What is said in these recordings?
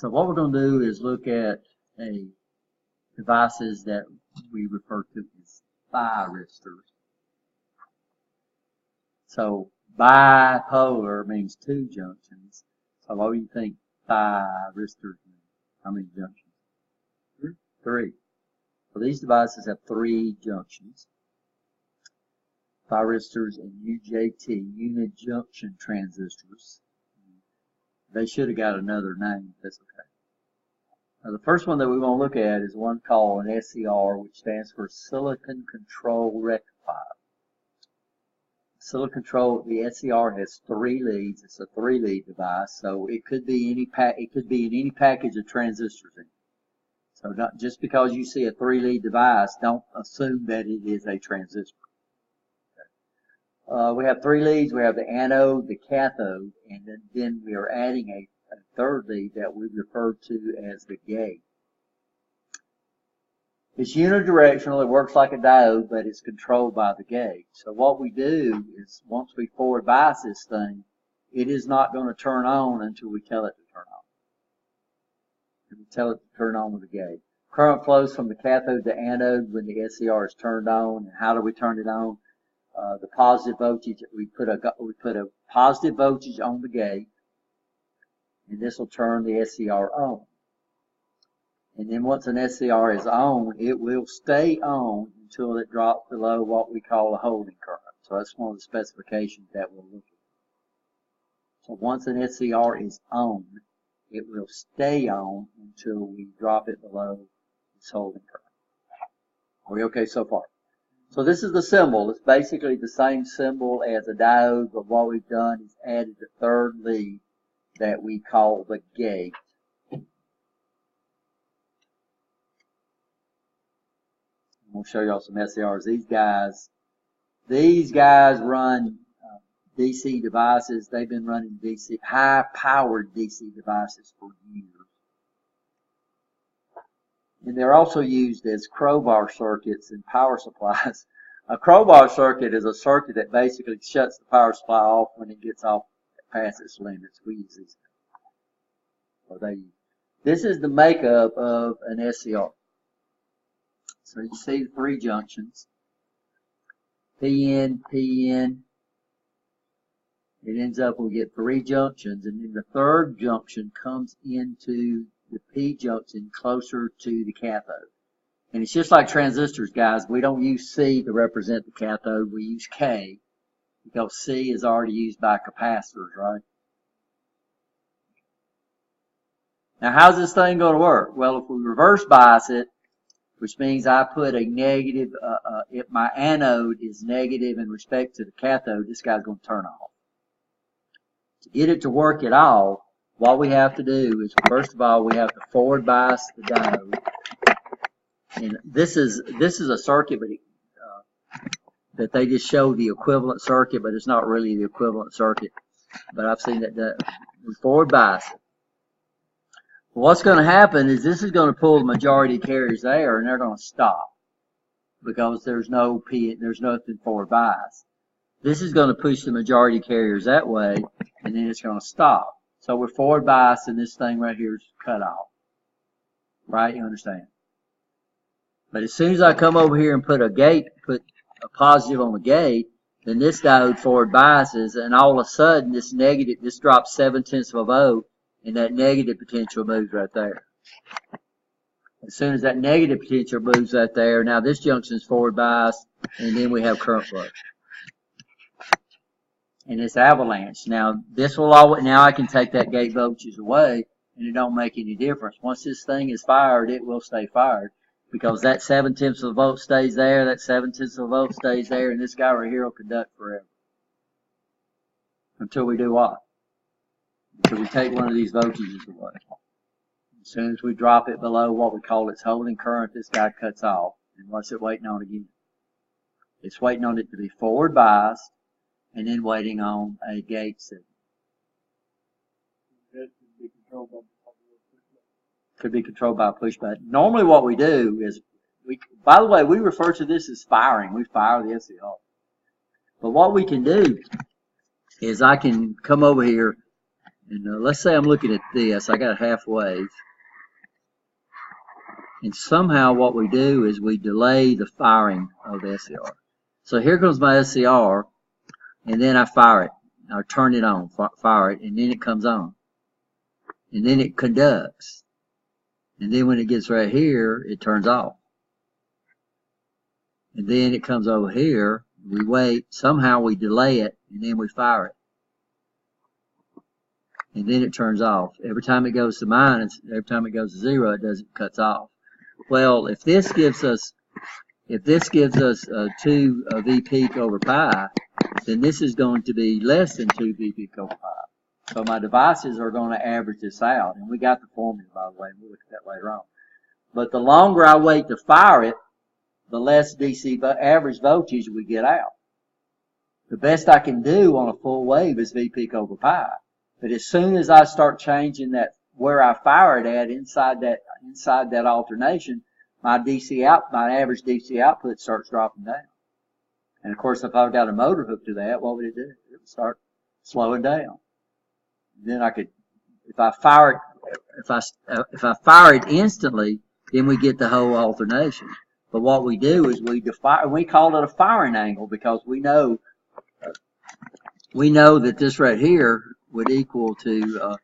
So what we're going to do is look at a devices that we refer to as thyristors. So bipolar means two junctions. So what do you think thyristors mean? How many junctions? Three. So these devices have three junctions. Thyristors and UJT, unit junction transistors. They should have got another name, but that's okay. Now, the first one that we want to look at is one called an SCR, which stands for Silicon Control Rectifier. Silicon Control, the SCR has three leads. It's a three-lead device, so it could be any in any package of transistors in it. So not just because you see a three-lead device, don't assume that it is a transistor. We have three leads. We have the anode, the cathode, and then we are adding a third lead that we refer to as the gate. It's unidirectional. It works like a diode, but it's controlled by the gate. So what we do is once we forward bias this thing, it is not going to turn on until we tell it to turn on. We tell it to turn on with the gate. Current flows from the cathode to anode when the SCR is turned on. And how do we turn it on? The positive voltage, we put a positive voltage on the gate, and this will turn the SCR on. And then once an SCR is on, it will stay on until it drops below what we call a holding current. So that's one of the specifications that we'll look at. So once an SCR is on, it will stay on until we drop it below its holding current. Are we okay so far? So this is the symbol. It's basically the same symbol as a diode, but what we've done is added the third lead that we call the gate. We'll show y'all some SCRs. These guys run DC devices. They've been running high-powered DC devices for years. And they're also used as crowbar circuits in power supplies. A crowbar circuit is a circuit that basically shuts the power supply off when it gets off past its limits. We use these. This is the makeup of an SCR. So you see the three junctions. PN, PN. It ends up we get three junctions, and then the third junction comes into the P junction closer to the cathode. And it's just like transistors, guys. We don't use C to represent the cathode. We use K because C is already used by capacitors, right? Now, how's this thing going to work? Well, if we reverse bias it, which means I put a negative, if my anode is negative in respect to the cathode, this guy's going to turn off. To get it to work at all, what we have to do is, first of all, we have to forward bias the diode. And this is a circuit, but that they just show the equivalent circuit, but it's not really the equivalent circuit. But I've seen that we forward bias it. What's going to happen is this is going to pull the majority of carriers there, and they're going to stop because there's nothing forward bias. This is going to push the majority of carriers that way, and then it's going to stop. So we're forward biased, and this thing right here is cut off. Right? You understand? But as soon as I come over here and put a positive on the gate, then this diode forward biases, and all of a sudden this drops 0.7 of a volt, and that negative potential moves right there. As soon as that negative potential moves right there, now this junction is forward biased, and then we have current flow. And it's avalanche. Now now I can take that gate voltage away, and it don't make any difference. Once this thing is fired, it will stay fired because that 0.7 of a volt stays there, that 0.7 of a volt stays there, and this guy right here will conduct forever. Until we do what? Until we take one of these voltages away. As soon as we drop it below what we call its holding current, this guy cuts off. And what's it waiting on again? It's waiting on it to be forward biased, and then waiting on a gate signal. Could be controlled by a push button. Normally what we do is, by the way, we refer to this as firing. We fire the SCR. But what we can do is I can come over here And let's say I'm looking at this. I got a half wave. And somehow what we do is we delay the firing of the SCR. So here goes my SCR, and then I fire it. I turn it on, fire it, and then it comes on. And then it conducts. And then when it gets right here, it turns off. And then it comes over here, we wait, somehow we delay it, and then we fire it. And then it turns off. Every time it goes to minus, every time it goes to 0, it cuts off. Well, if this gives us 2 V peak over pi, then this is going to be less than 2 V peak over pi. So my devices are going to average this out. And we got the formula, by the way. We'll look at that later on. But the longer I wait to fire it, the less DC average voltage we get out. The best I can do on a full wave is V peak over pi. But as soon as I start changing that where I fire it at inside that alternation, my average DC output starts dropping down. And of course, if I've got a motor hooked to that, what would it do? It would start slowing down. Then I could, if I fire it instantly, then we get the whole alternation. But what we do is we call it a firing angle because we know that this right here would equal to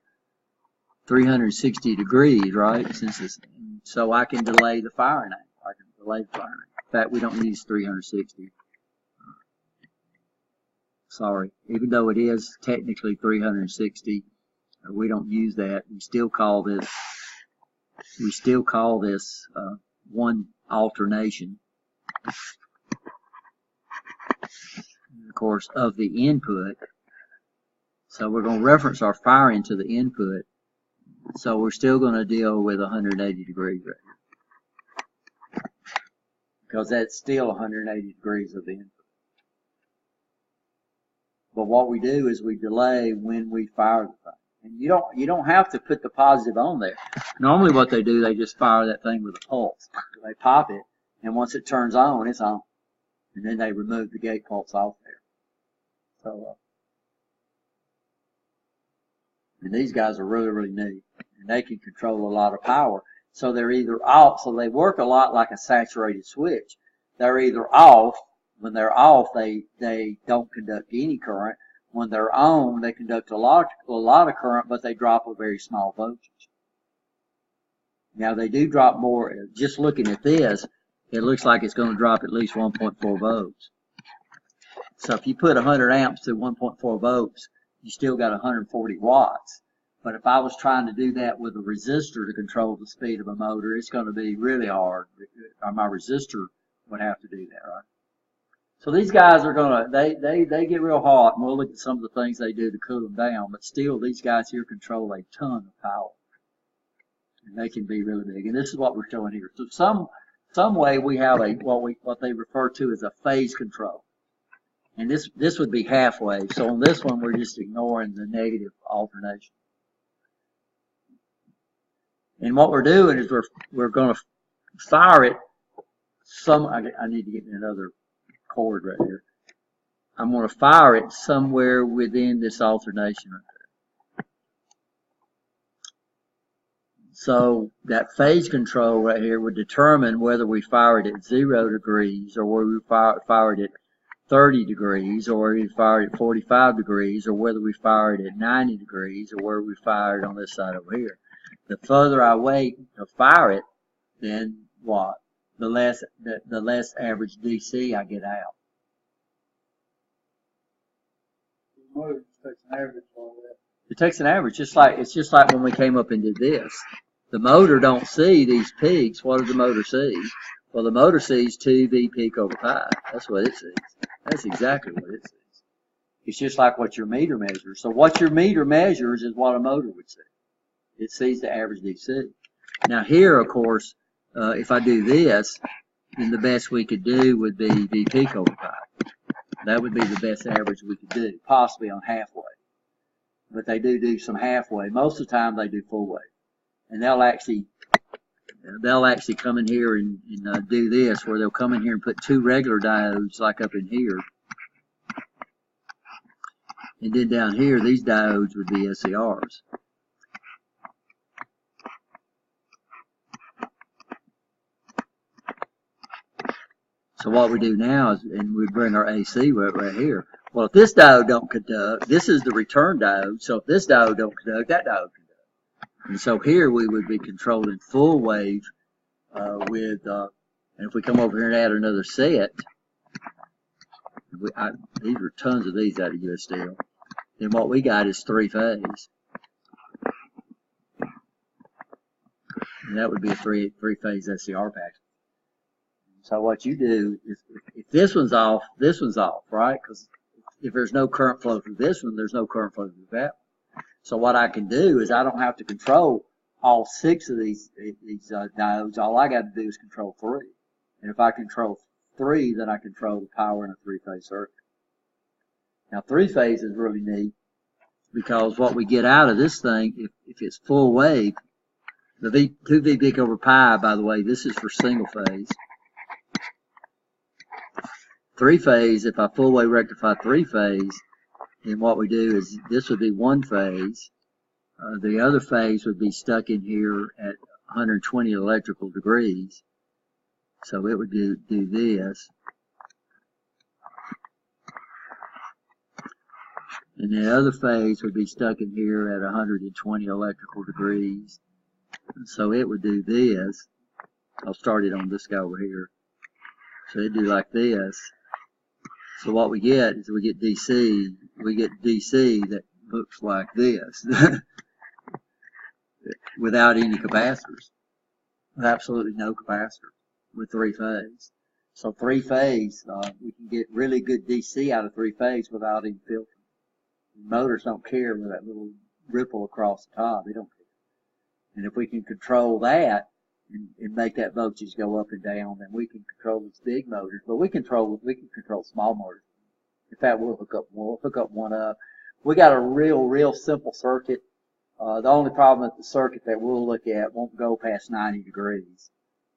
360 degrees, right? So I can delay the firing angle. In fact, we don't use 360. Sorry, even though it is technically 360, we don't use that. We still call this one alternation, of course, of the input. So we're going to reference our firing to the input. So we're still going to deal with 180 degrees right here, because that's still 180 degrees of the input. But what we do is we delay when we fire the thing. And you don't have to put the positive on there. Normally what they do, they just fire that thing with a pulse. They pop it, and once it turns on, it's on. And then they remove the gate pulse off there. So, and these guys are really, really neat. And they can control a lot of power. So they're either off, so they work a lot like a saturated switch. They're either off. When they're off, they don't conduct any current. When they're on, they conduct a lot of current, but they drop a very small voltage. Now they do drop more. Just looking at this, it looks like it's going to drop at least 1.4 volts. So if you put 100 amps to 1.4 volts, you still got 140 watts. But if I was trying to do that with a resistor to control the speed of a motor, it's going to be really hard. My resistor would have to do that, right? So these guys are going to, they get real hot, and we'll look at some of the things they do to cool them down, but still these guys here control a ton of power. And they can be really big. And this is what we're showing here. So some way we have what they refer to as a phase control. And this would be half wave. So on this one, we're just ignoring the negative alternation. And what we're doing is we're going to fire it I need to get another cord right here. I'm going to fire it somewhere within this alternation right there. So that phase control right here would determine whether we fire it at 0 degrees or whether we fire it at 30 degrees or whether we fire it at 45 degrees or whether we fire it at 90 degrees or whether we fire it on this side over here. The further I wait to fire it, then what? The less average DC I get out. The motor takes an average all that. It takes an average, it's just like when we came up and did this. The motor don't see these peaks. What does the motor see? Well, the motor sees 2 V peak over pi. That's what it sees. That's exactly what it sees. It's just like what your meter measures. So what your meter measures is what a motor would see. It sees the average DC. Now here, of course, if I do this, then the best we could do would be V peak over pi. That would be the best average we could do, possibly on halfway. But they do some halfway. Most of the time they do full wave. And they'll actually come in here and do this, where they'll come in here and put 2 regular diodes like up in here. And then down here, these diodes would be SCRs. So what we do now is, and we bring our AC right here. Well, if this diode don't conduct, this is the return diode. So if this diode don't conduct, that diode conduct. And so here we would be controlling full wave and if we come over here and add another set, these are tons of these out of US Steel. Then what we got is 3-phase. And that would be a three-phase SCR package. So what you do is, if this one's off, right? Because if there's no current flow through this one, there's no current flow through that one. So what I can do is I don't have to control all 6 of these diodes. All I got to do is control 3. And if I control 3, then I control the power in a 3-phase circuit. Now 3-phase is really neat because what we get out of this thing, if it's full wave, the 2V peak over pi, by the way, this is for single phase. 3-phase, if I full wave rectify 3-phase, then what we do is this would be 1 phase. The other phase would be stuck in here at 120 electrical degrees. So it would do this. And the other phase would be stuck in here at 120 electrical degrees. And so it would do this. I'll start it on this guy over here. So it'd do like this. So what we get is we get DC. We get DC that looks like this. Without any capacitors. With absolutely no capacitors. With 3-phase. So 3-phase, we can get really good DC out of 3-phase without any filtering. Motors don't care with that little ripple across the top. They don't care. And if we can control that and make that voltage go up and down, then we can control these big motors. But we can control small motors. In fact, we'll hook up one up. We got a real simple circuit. The only problem with the circuit that we'll look at won't go past 90 degrees.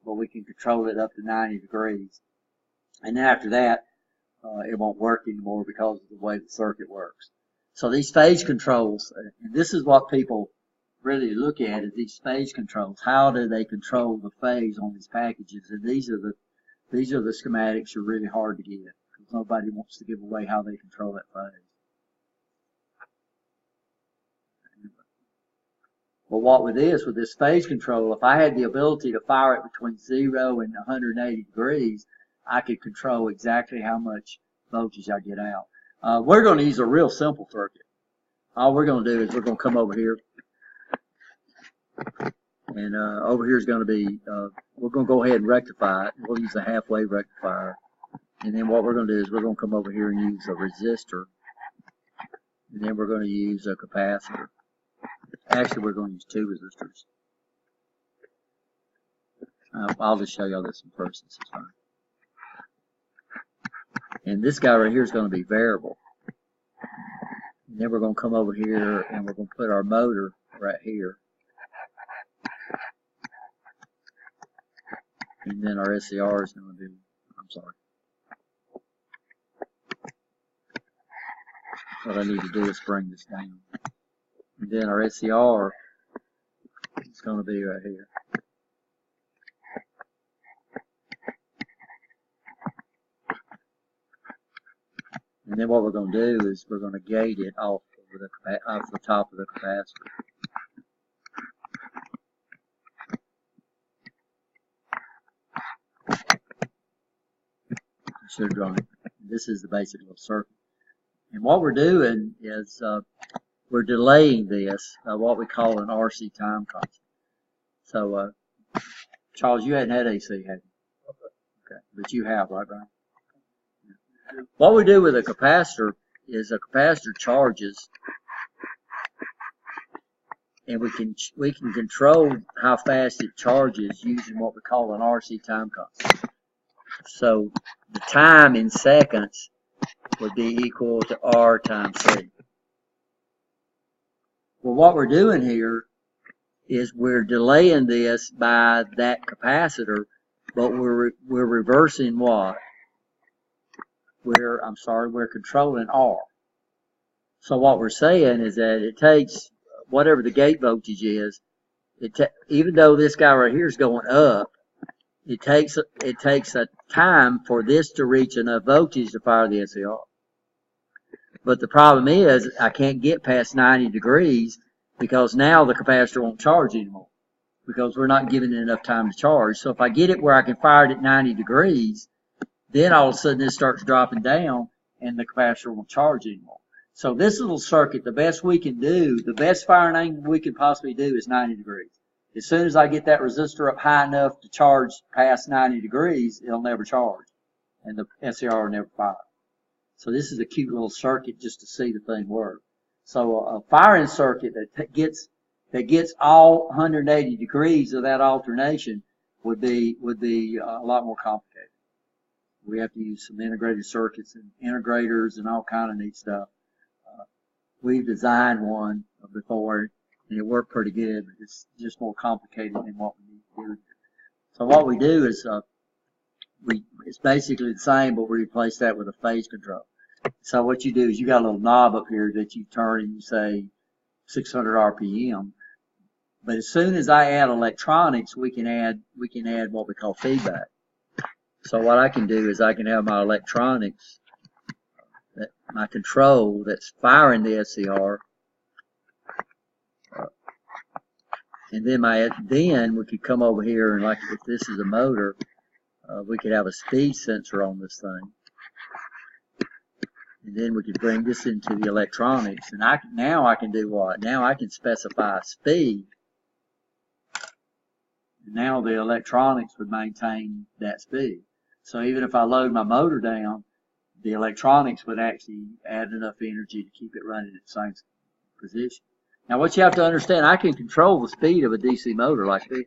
But we can control it up to 90 degrees. And then after that, it won't work anymore because of the way the circuit works. So these phase controls, and this is what people really look at, is these phase controls. How do they control the phase on these packages? And these are the schematics are really hard to get because nobody wants to give away how they control that phase. Well, what with this phase control, if I had the ability to fire it between 0 and 180 degrees, I could control exactly how much voltage I get out. We're going to use a real simple circuit. All we're going to do is we're going to come over here. And over here is going to be, we're going to go ahead and rectify it. We'll use a half-wave rectifier. And then what we're going to do is we're going to come over here and use a resistor. And then we're going to use a capacitor. Actually, we're going to use 2 resistors. I'll just show y'all this in person. This is fine. And this guy right here is going to be variable. And then we're going to come over here and we're going to put our motor right here. And then our SCR is going to be, what I need to do is bring this down. And then our SCR is going to be right here. And then what we're going to do is we're going to gate it off the top of the capacitor. I should have drawn it. This is the basic little circuit. And what we're doing is we're delaying this, what we call an RC time constant. So, Charles, you hadn't had AC, had you? Okay, but you have, right, Brian? Yeah. What we do with a capacitor is a capacitor charges, and we can control how fast it charges using what we call an RC time constant. So the time in seconds would be equal to R times C. Well, what we're doing here is we're delaying this by that capacitor, but we're reversing what? We're controlling R. So what we're saying is that it takes whatever the gate voltage is, even though this guy right here is going up, it takes a time for this to reach enough voltage to fire the SCR. But the problem is I can't get past 90 degrees because now the capacitor won't charge anymore because we're not giving it enough time to charge. So if I get it where I can fire it at 90 degrees, then all of a sudden it starts dropping down and the capacitor won't charge anymore. So this little circuit, the best we can do, the best firing angle we can possibly do is 90 degrees. As soon as I get that resistor up high enough to charge past 90 degrees, it'll never charge and the SCR will never fire. So this is a cute little circuit just to see the thing work. So a firing circuit that gets all 180 degrees of that alternation would be a lot more complicated. We have to use some integrated circuits and integrators and all kind of neat stuff. We've designed one before and it worked pretty good, but it's just more complicated than what we need to do. So what we do is it's basically the same, but we replace that with a phase control. So what you do is you got a little knob up here that you turn and you say 600 RPM. But as soon as I add electronics, we can add what we call feedback. So what I can do is I can have my electronics, my control that's firing the SCR, and then we could come over here and, like, if this is a motor, we could have a speed sensor on this thing. And then we could bring this into the electronics. And now I can do what? Now I can specify a speed. And now the electronics would maintain that speed. So even if I load my motor down, the electronics would actually add enough energy to keep it running at the same position. Now what you have to understand, I can control the speed of a DC motor like this.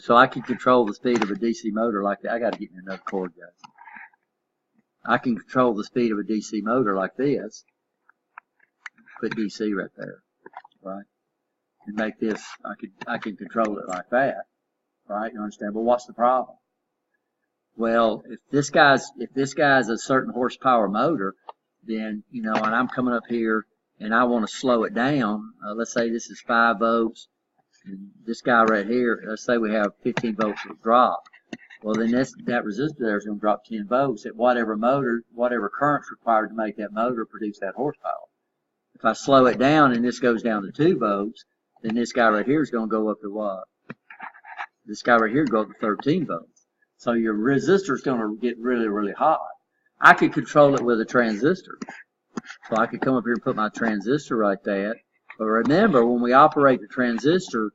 So I can control the speed of a DC motor like that. I got to get me another cord, guys. I can control the speed of a DC motor like this. Put DC right there, right? And make this, I can control it like that, right? You understand? But what's the problem? Well, if this guy's a certain horsepower motor, then, you know, and I'm coming up here and I want to slow it down. Let's say this is 5 volts. And this guy right here, let's say we have 15 volts of drop. Well, then that resistor there is going to drop 10 volts at whatever current's required to make that motor produce that horsepower. If I slow it down and this goes down to 2 volts, then this guy right here is going to go up to what? This guy right here go up to 13 volts. So your resistor is going to get really, really hot. I could control it with a transistor. So I could come up here and put my transistor right there. But remember, when we operate the transistor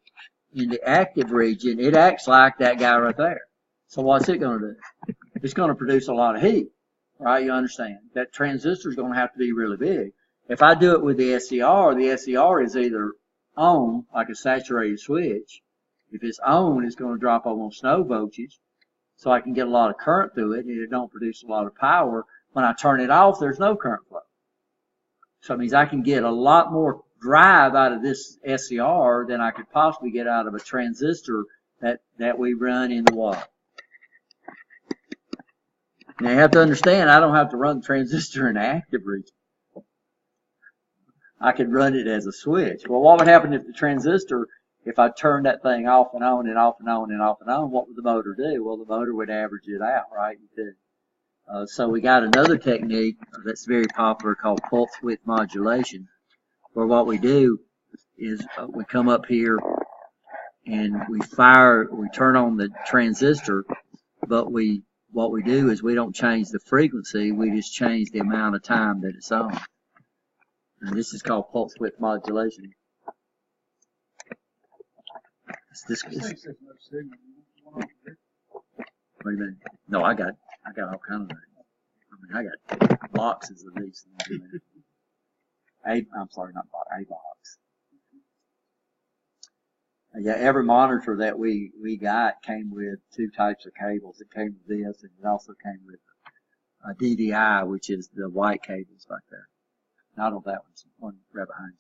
in the active region, it acts like that guy right there. So what's it going to do? It's going to produce a lot of heat, right? You understand? That transistor is going to have to be really big. If I do it with the SCR is either on, like a saturated switch. If it's on, it's going to drop almost no voltage, so I can get a lot of current through it, and it don't produce a lot of power. When I turn it off, there's no current flow. So it means I can get a lot more drive out of this SCR than I could possibly get out of a transistor that we run in the wall. Now you have to understand, I don't have to run the transistor in the active region. I could run it as a switch. Well, what would happen if the transistor, if I turned that thing off and on and off and on and off and on, what would the motor do? Well, the motor would average it out, right? So we got another technique that's very popular called pulse width modulation, where what we do is we come up here and we turn on the transistor, but what we do is we don't change the frequency, we just change the amount of time that it's on. And this is called pulse width modulation. What do you mean? No, I got all kinds of things. I mean, I got boxes of these things. I'm sorry, not box, a box. Yeah, every monitor that we got came with 2 types of cables. It came with this, and it also came with a DVI, which is the white cables back there. Not on that one right behind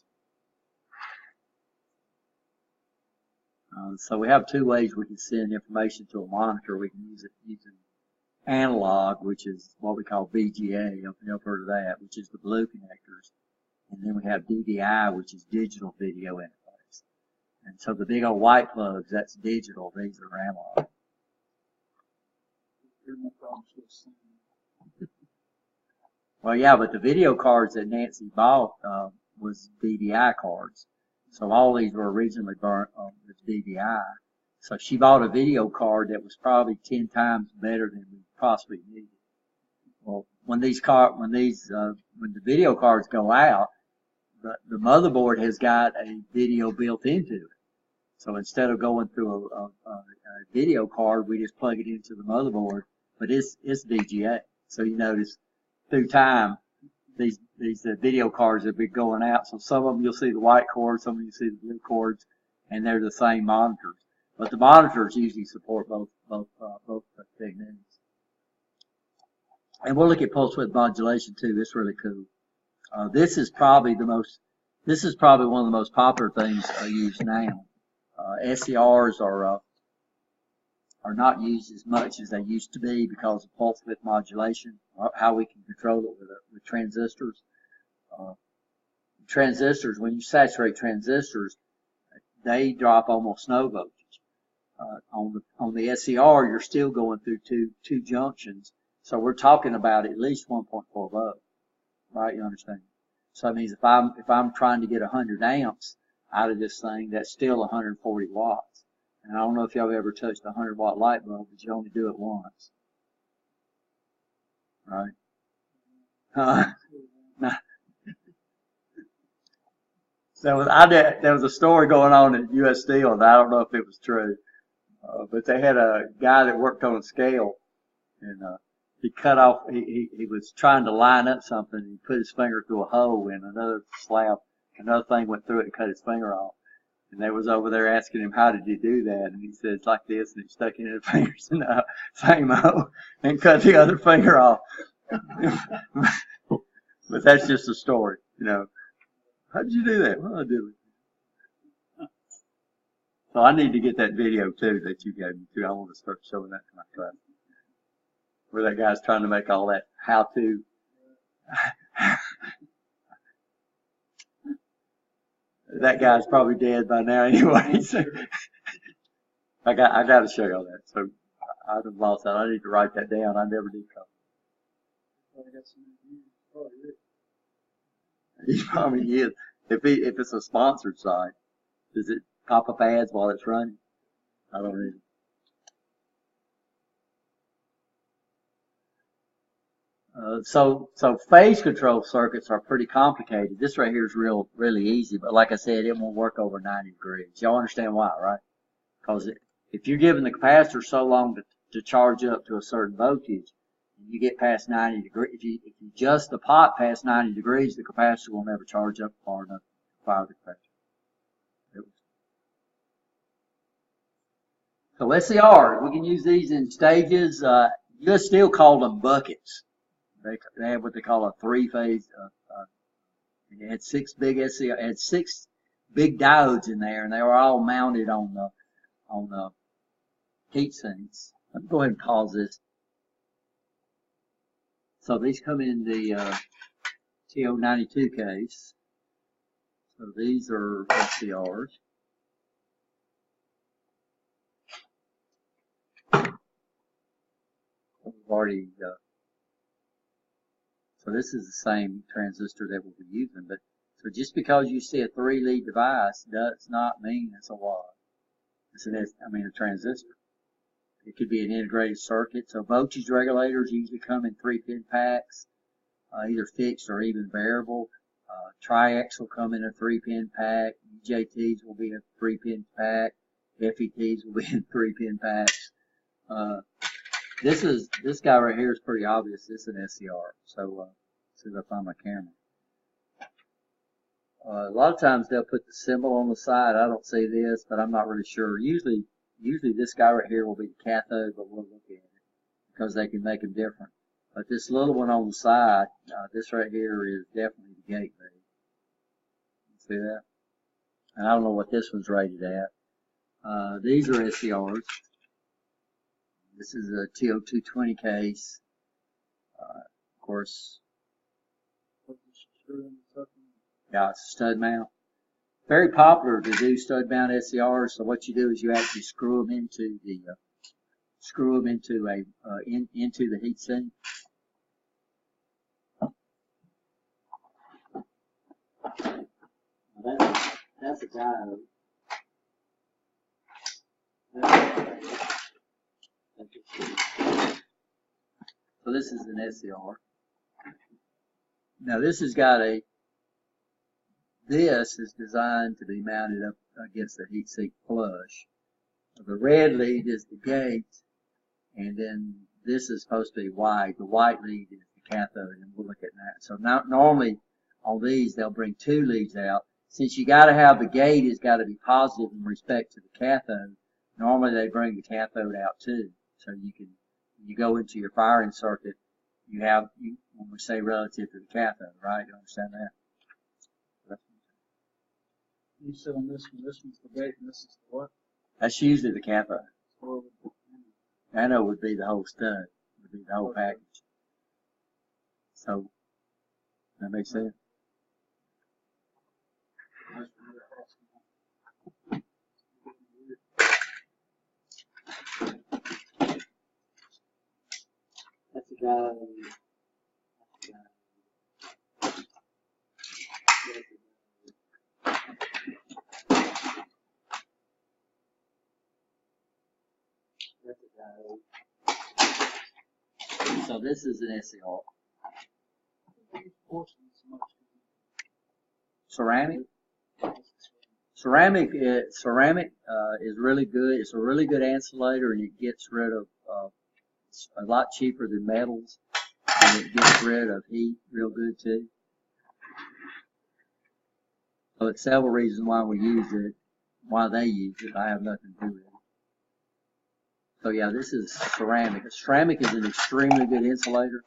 So we have two ways we can send information to a monitor. We can use it using analog, which is what we call VGA. You've heard of that, which is the blue connectors. And then we have DVI, which is digital video interface. And so the big old white plugs, that's digital. These are analog. Well, yeah, but the video cards that Nancy bought was DVI cards. So all these were originally burnt with DVI. So she bought a video card that was probably 10 times better than we possibly needed. Well, when the video cards go out, the motherboard has got a video built into it. So instead of going through a video card, we just plug it into the motherboard, but it's VGA. So you notice through time, these video cards have been going out. So some of them you'll see the white cords, some of them you'll see the blue cords, and they're the same monitors. But the monitors usually support both techniques. And we'll look at pulse width modulation too. It's really cool. This is probably one of the most popular things used now. SCRs are not used as much as they used to be because of pulse width modulation, how we can control it with transistors. Transistors, when you saturate transistors, they drop almost no voltage. On the SCR, you're still going through two junctions, so we're talking about at least 1.4 volts, right? You understand? So that means if I'm trying to get 100 amps out of this thing, that's still 140 watts. And I don't know if y'all ever touched a 100-watt light bulb, but you only do it once, right? There was a story going on at US Steel, and I don't know if it was true, but they had a guy that worked on a scale, and he cut off. He was trying to line up something. And he put his finger through a hole, and another thing went through it and cut his finger off. And they was over there asking him, how did you do that? And he said, it's like this, and he stuck in his fingers in the same hole and cut the other finger off. But that's just a story, you know. How did you do that? Well, I did it. So I need to get that video too that you gave me too. I want to start showing that to my class. Where that guy's trying to make all that how to. That guy's probably dead by now anyway. So I got to show y'all that. So I've lost that. I need to write that down. I never did come. He probably is. If it's a sponsored site, does it pop up ads while it's running? I don't know. So phase control circuits are pretty complicated. This right here is really easy, but like I said, it won't work over 90 degrees. Y'all understand why, right? Because if you're giving the capacitor so long to charge up to a certain voltage, and you get past 90 degrees, if you adjust the pot past 90 degrees, the capacitor will never charge up far enough to fire the capacitor. So SCR, we can use these in stages. US Steel called them buckets. They have what they call a three-phase. It had six big diodes in there, and they were all mounted on the heat sinks. Let me go ahead and pause this. So these come in the TO92 case. So these are SCRs. We've already. So this is the same transistor that we'll be using, but so just because you see a 3-lead device does not mean it's a watt. It's a transistor. It could be an integrated circuit. So voltage regulators usually come in 3-pin packs, either fixed or even variable. Triacs will come in a 3-pin pack. UJTs will be a 3-pin pack. FETs will be in 3-pin packs. This guy right here is pretty obvious. This is an SCR. So, as soon as I find my camera. A lot of times they'll put the symbol on the side. I don't see this, but I'm not really sure. Usually this guy right here will be the cathode, but we'll look at it because they can make them different. But this little one on the side, this right here is definitely the gateway. See that? And I don't know what this one's rated at. These are SCRs. This is a TO220 case. Of course, yeah, it's a stud mount. Very popular to do stud mount SCRs. So what you do is you actually screw them into the into the heat sink. That's a diode. So this is an SCR. Now this has got this is designed to be mounted up against the heat sink flush. The red lead is the gate, and then this is supposed to be white. The white lead is the cathode, and we'll look at that. So now, normally on these, they'll bring two leads out. Since you got to have the gate has got to be positive in respect to the cathode, normally they bring the cathode out too. So you can, when you go into your firing circuit, you have, when we say relative to the cathode, right? You understand that? You said on this one's the gate, and this is the what? That's usually the cathode. Anode would be the whole stud, would be the whole package. So, that makes sense? That's a guy. So this is an SCR. Ceramic. Ceramic is really good. It's a really good insulator, and it gets rid of it's a lot cheaper than metals, and it gets rid of heat real good too. So it's several reasons why we use it, why they use it. I have nothing to do with it. So yeah, this is ceramic. Ceramic is an extremely good insulator.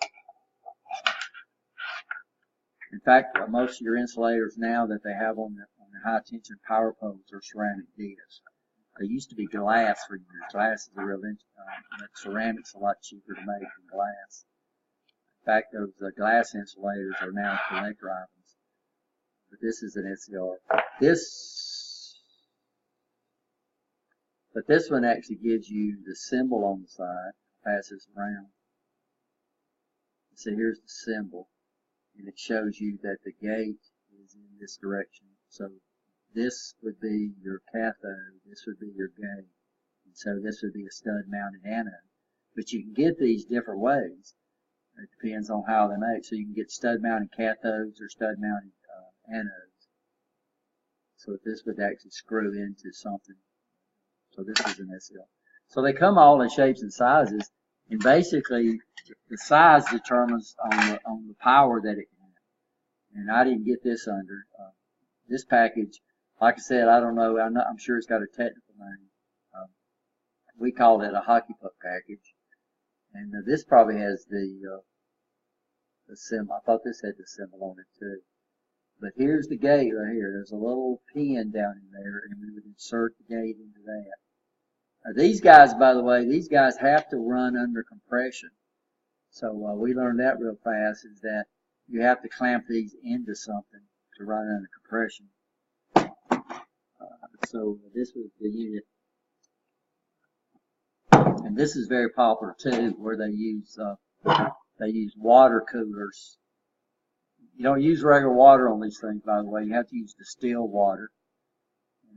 In fact, most of your insulators now that they have on the high tension power poles are ceramic discs. They used to be glass for years. Glass is a real, but ceramic's a lot cheaper to make than glass. In fact, those glass insulators are now collector items. But this is an SCR. But this one actually gives you the symbol on the side. Pass this around. So here's the symbol, and it shows you that the gate is in this direction. So this would be your cathode, this would be your gate, and so this would be a stud-mounted anode. But you can get these different ways. It depends on how they make. So you can get stud-mounted cathodes or stud-mounted anodes. So this would actually screw into something. So this is an SCR. So they come all in shapes and sizes, and basically the size determines on the power that it can have. And I didn't get this under this package. Like I said, I don't know. I'm sure it's got a technical name. We called it a hockey puck package, and this probably has the symbol. I thought this had the symbol on it too. But here's the gate right here. There's a little pin down in there, and we would insert the gate into that. These guys, by the way, these guys have to run under compression. So we learned that real fast, is that you have to clamp these into something to run under compression. So this was the unit. And this is very popular too, where they use water coolers. You don't use regular water on these things, by the way. You have to use distilled water.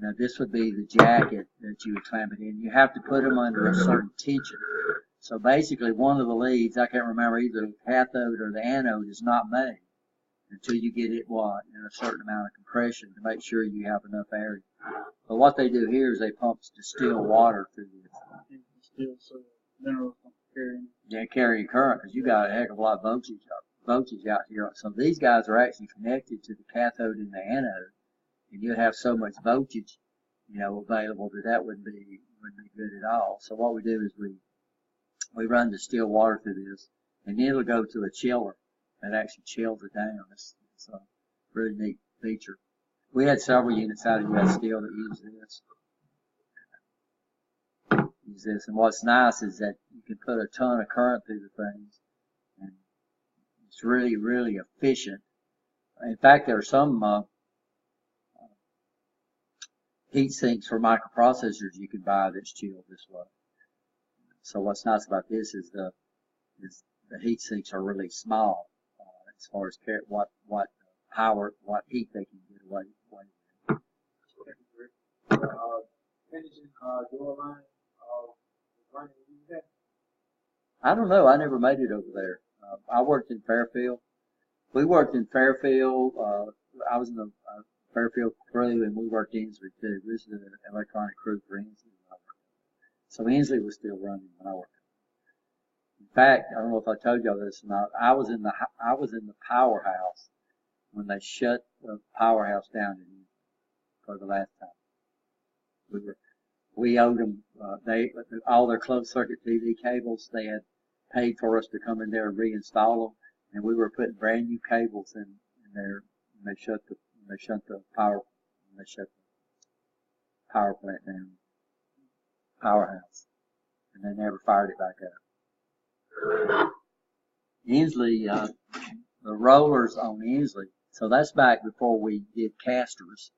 Now this would be the jacket that you would clamp it in. You have to put them under a certain tension. So basically one of the leads, I can't remember either the cathode or the anode, is not made until you get it in a certain amount of compression to make sure you have enough area. But what they do here is they pump distilled water through this. Distill so minerals don't carry. Yeah, carrying current, because you got a heck of a lot of voltage out here. So these guys are actually connected to the cathode and the anode. And you'd have so much voltage, available that wouldn't be good at all. So what we do is we run distilled water through this, and then it'll go to a chiller that actually chills it down. It's a really neat feature. We had several units out of U.S. Steel that use this. use this. And what's nice is that you can put a ton of current through the things, and it's really, really efficient. In fact, there are some heat sinks for microprocessors you can buy that's chilled this way. So what's nice about this is the heat sinks are really small as far as what power, what heat they can get away with. I don't know. I never made it over there. I worked in Fairfield. We worked in Fairfield. I was in the Fairfield crew, and we worked Inslee too. This is an electronic crew for Inslee. So Inslee was still running when I worked. In fact, I don't know if I told y'all this or not. I was in the powerhouse when they shut the powerhouse down for the last time. We owed them. All their closed circuit TV cables. They had paid for us to come in there and reinstall them, and we were putting brand new cables in there. And they shut the power plant down, powerhouse, and they never fired it back up. Inslee, the rollers on Inslee, so that's back before we did casters.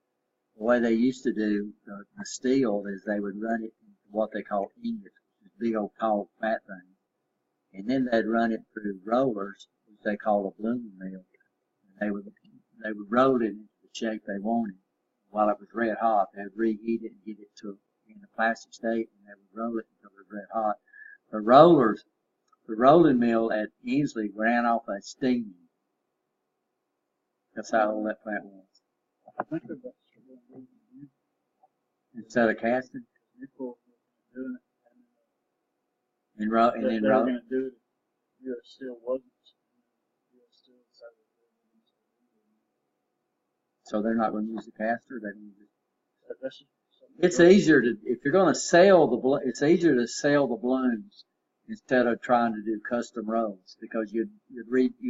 The way they used to do the steel is they would run it in what they call ingots, big old tall fat thing, and then they'd run it through rollers, which they call a blooming mill, and they would roll it into the shape they wanted. While it was red hot, they'd reheat it and get it in a plastic state, and they would roll it until it was red hot. The rolling mill at Inslee ran off a steam. That's how old that plant was. I think that's Instead of casting, doing it, and then they were roll. going to do it. U.S. Steel wasn't. U.S. Steel decided So they're not going to use the caster. They're going to use to. It's easier to, if you're going to sell it's easier to sell the blooms instead of trying to do custom rolls, because you'd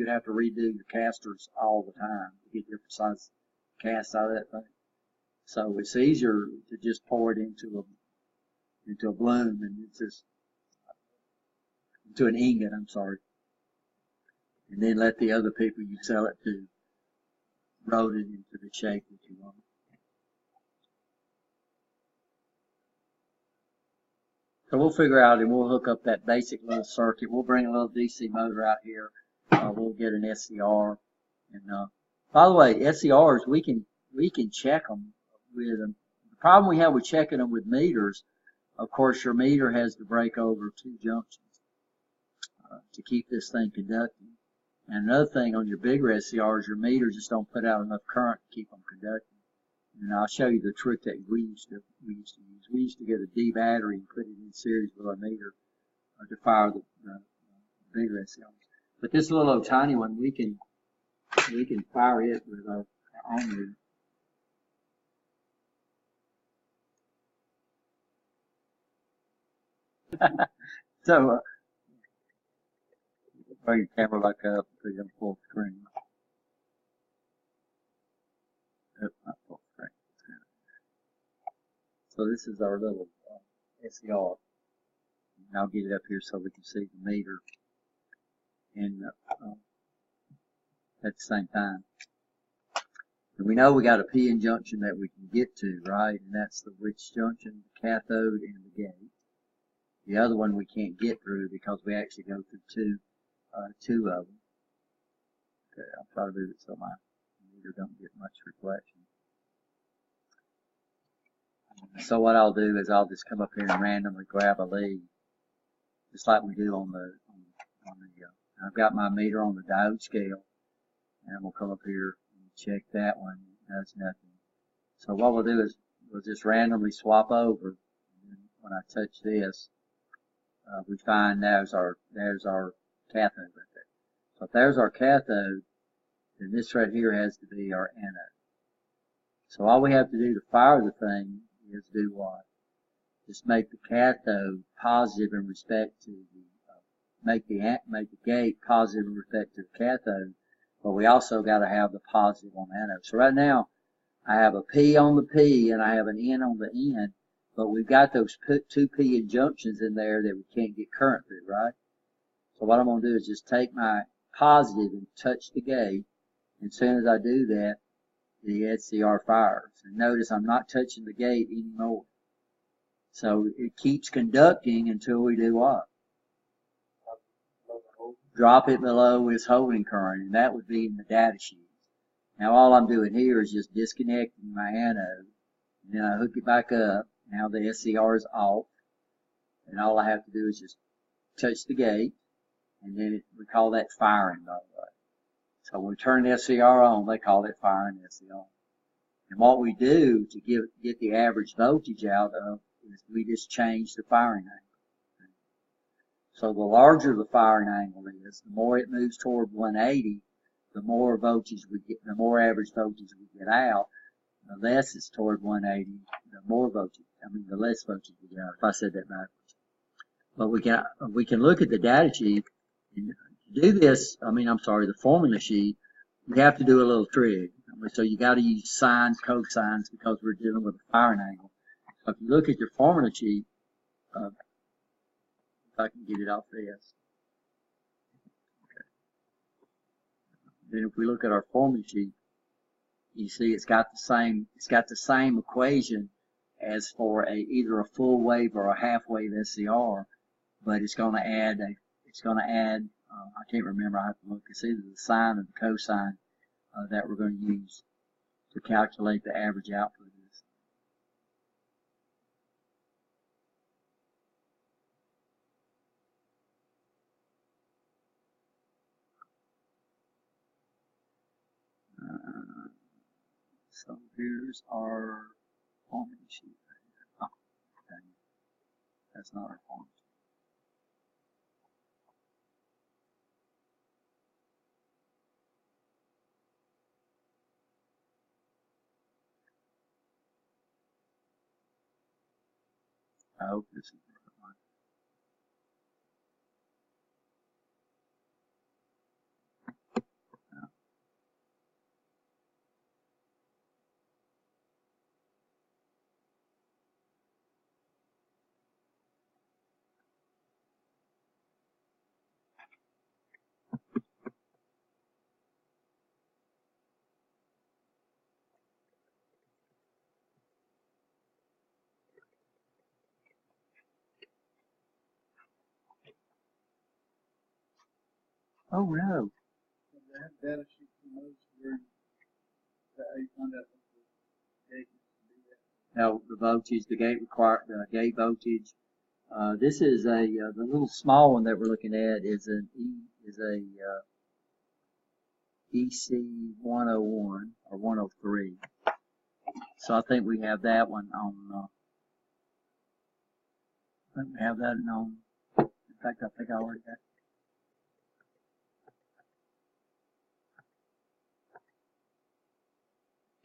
have to redo your casters all the time to get different size casts out of that thing. So it's easier to just pour it into a bloom, and it's just into an ingot, I'm sorry, and then let the other people you sell it to roll it into the shape that you want. So we'll figure out, and we'll hook up that basic little circuit. We'll bring a little DC motor out here. We'll get an SCR. And by the way, SCRs, we can check them with them. The problem we have with checking them with meters, of course, your meter has to break over 2 junctions to keep this thing conducting. And another thing on your bigger SCRs, your meter just don't put out enough current to keep them conducting. And I'll show you the trick that we used to use. We used to get a D battery and put it in series with our meter to fire the bigger SCRs. But this little old tiny one, we can fire it with our own meter. So, bring your camera back up, put it on full screen. Not full screen. So this is our little SCR. And I'll get it up here so we can see the meter. And at the same time. And we know we got a PN junction that we can get to, right? And that's the witch junction, the cathode, and the gate. The other one we can't get through because we actually go through two of them. Okay, I'll try to move it so my meter don't get much reflection. So what I'll do is I'll just come up here and randomly grab a lead, just like we do on the I've got my meter on the diode scale, and I'm gonna come up here and check that one. That's nothing. So what we'll do is we'll just randomly swap over. And when I touch this, we find there's our cathode right there. So if there's our cathode, then this right here has to be our anode. So all we have to do to fire the thing is do what? Just make the cathode positive in respect to the make the gate positive in respect to the cathode, but we also got to have the positive on the anode. So right now I have a P on the P and I have an N on the N, but we've got those 2p junctions in there that we can't get current through, right? So what I'm going to do is just take my positive and touch the gate. And as soon as I do that, the SCR fires. And notice I'm not touching the gate anymore. So it keeps conducting until we do what? Drop it below its holding current, and that would be in the data sheet. Now all I'm doing here is just disconnecting my anode, and then I hook it back up. Now the SCR is off, and all I have to do is just touch the gate, and then we call that firing, by the way. So when we turn the SCR on, they call it firing the SCR. And what we do to get the average voltage out of is we just change the firing angle. So the larger the firing angle is, the more it moves toward 180, the more voltage we get, the more average voltage we get out. The less it's toward 180, the more voltage, the less voltage we get out, if I said that backwards. But we can look at the data sheet and do this, the formula sheet, you have to do a little trick. So you got to use sines, cosines, because we're dealing with a firing angle. So if you look at your formula sheet, if I can get it off this. Okay. Then if we look at our formula sheet, you see it's got the same equation as for either a full wave or a half wave SCR, but it's going to add I can't remember, I have to look, it's either the sine or the cosine that we're going to use to calculate the average output of this. So here's our formula sheet right here. Oh, okay. That's not our formula sheet. I hope this is the right one. Oh no. That data sheet for most where you find out what the gate is to be at. Now the voltage, the gate voltage. This is the little small one that we're looking at is a EC 101 or 103. So I think we have that one on. I think we have that on. In fact, I think I already got.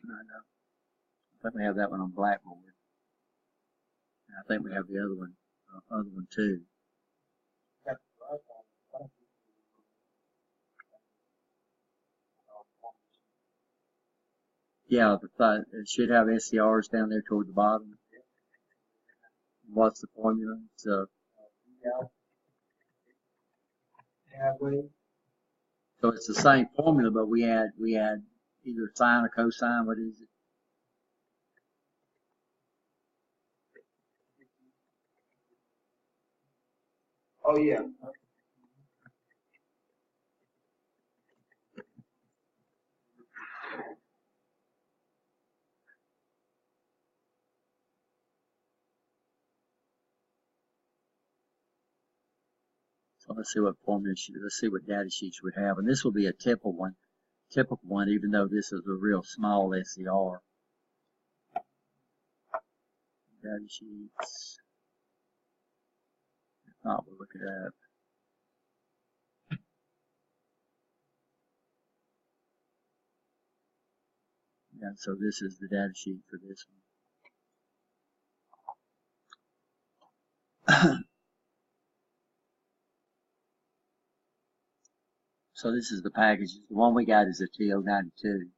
No. I think we have that one on Blackboard. And I think we have the other one too. Yeah, it should have SCRs down there toward the bottom. What's the formula? So it's the same formula, but we add either sine or cosine. What is it? Oh yeah. So let's see what formula let's see what data sheets we have. And this will be a typical one, even though this is a real small SCR. Data sheets. If not, we'll look it up. Yeah, so this is the data sheet for this one. So this is the package. The one we got is a TO92.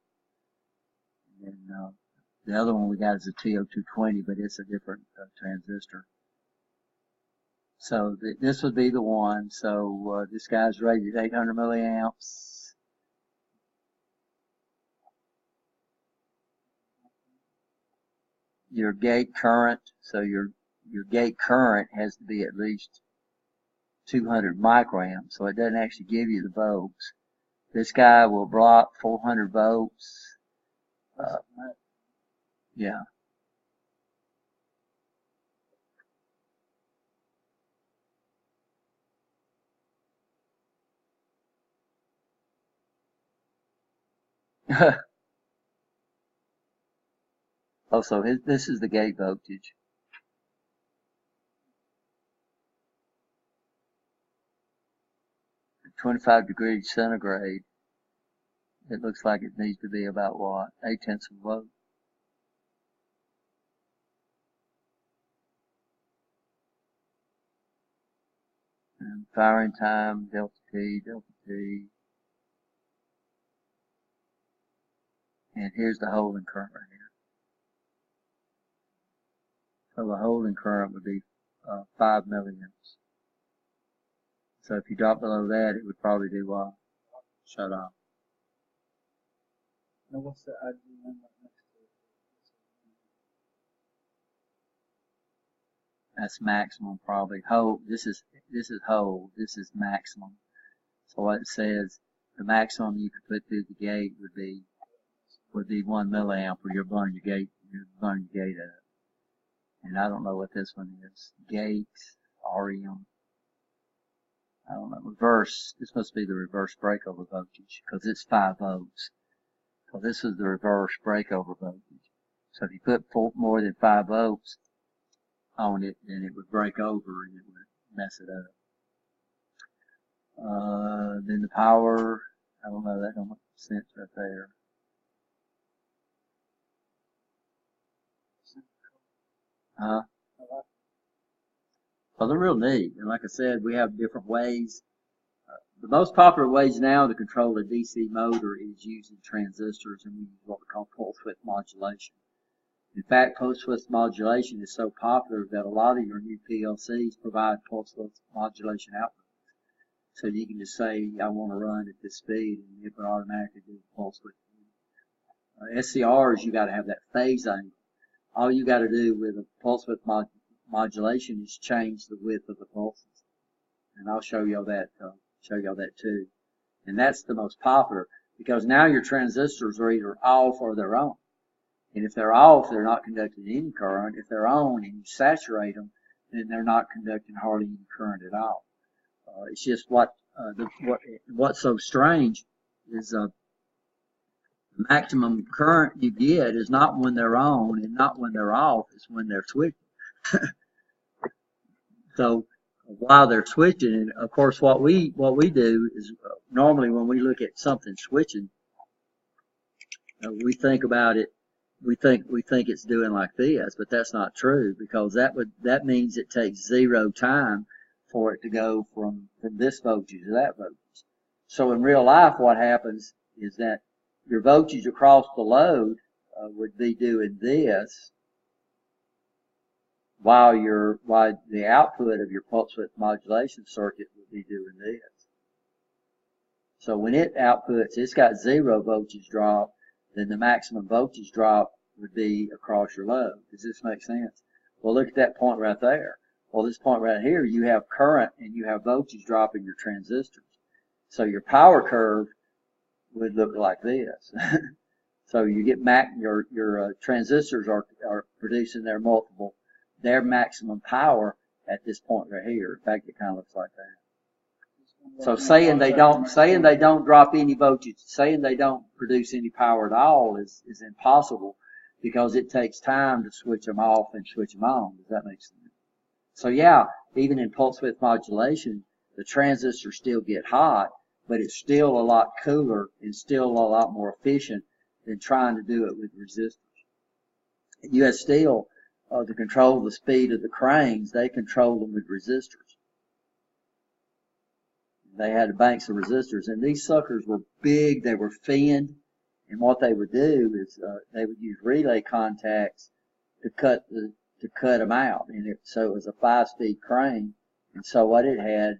And The other one we got is a TO220, but it's a different transistor. So this would be the one. So this guy's rated 800 milliamps. Your gate current, so your gate current has to be at least 200 microamps, so it doesn't actually give you the volts. This guy will block 400 volts. Yeah. Oh, so this is the gate voltage. At 25 degrees centigrade, it looks like it needs to be about what? 0.8 of a volt. And firing time, delta T. And here's the holding current right here. So the holding current would be 5 milliamps. So if you drop below that, it would probably do what? Shut off. Now what's the ID number next to it? That's maximum probably. Hold. This is hold. This is maximum. So what it says, the maximum you could put through the gate would be 1 milliamp, or you're burning your gate up. And I don't know what this one is. Gate, REM. I don't know. Reverse. This must be the reverse breakover voltage, because it's 5 volts. So this is the reverse breakover voltage. So if you put more than 5 volts on it, then it would break over and it would mess it up. Then the power, I don't know, that don't make sense right there. Well, they're real neat. And like I said, we have different ways. The most popular ways now to control a DC motor is using transistors, and we use what we call pulse width modulation. In fact, pulse width modulation is so popular that a lot of your new PLCs provide pulse width modulation outputs. So you can just say, I want to run at this speed, and it will automatically do the pulse width. SCRs, you got to have that phase angle. All you got to do with a pulse width modulation is change the width of the pulses, and I'll show y'all that. Too. And that's the most popular, because now your transistors are either off or they're on. And if they're off, they're not conducting any current. If they're on and you saturate them, then they're not conducting hardly any current at all. It's just what's so strange is the maximum current you get is not when they're on and not when they're off. It's when they're switching. So while they're switching, and of course what we do is normally when we look at something switching, we think about it. We think it's doing like this, but that's not true, because that means it takes 0 time for it to go from this voltage to that voltage. So in real life, what happens is that your voltage across the load would be doing this, while the output of your pulse width modulation circuit would be doing this. So when it outputs, it's got 0 voltage drop, then the maximum voltage drop would be across your load. Does this make sense? Well, look at that point right there. Well, this point right here, you have current and you have voltage drop in your transistors. So your power curve would look like this. So you get your transistors are producing their maximum power at this point right here. In fact, it kind of looks like that. So saying they don't drop any voltage, saying they don't produce any power at all is impossible, because it takes time to switch them off and switch them on. Does that make sense? So yeah, even in pulse width modulation, the transistors still get hot, but it's still a lot cooler and still a lot more efficient than trying to do it with resistors. At US Steel, to control the speed of the cranes, they control them with resistors. They had banks of resistors, and these suckers were big, they were finned, And what they would do is they would use relay contacts to cut them out. And so it was a 5-speed crane. And so what it had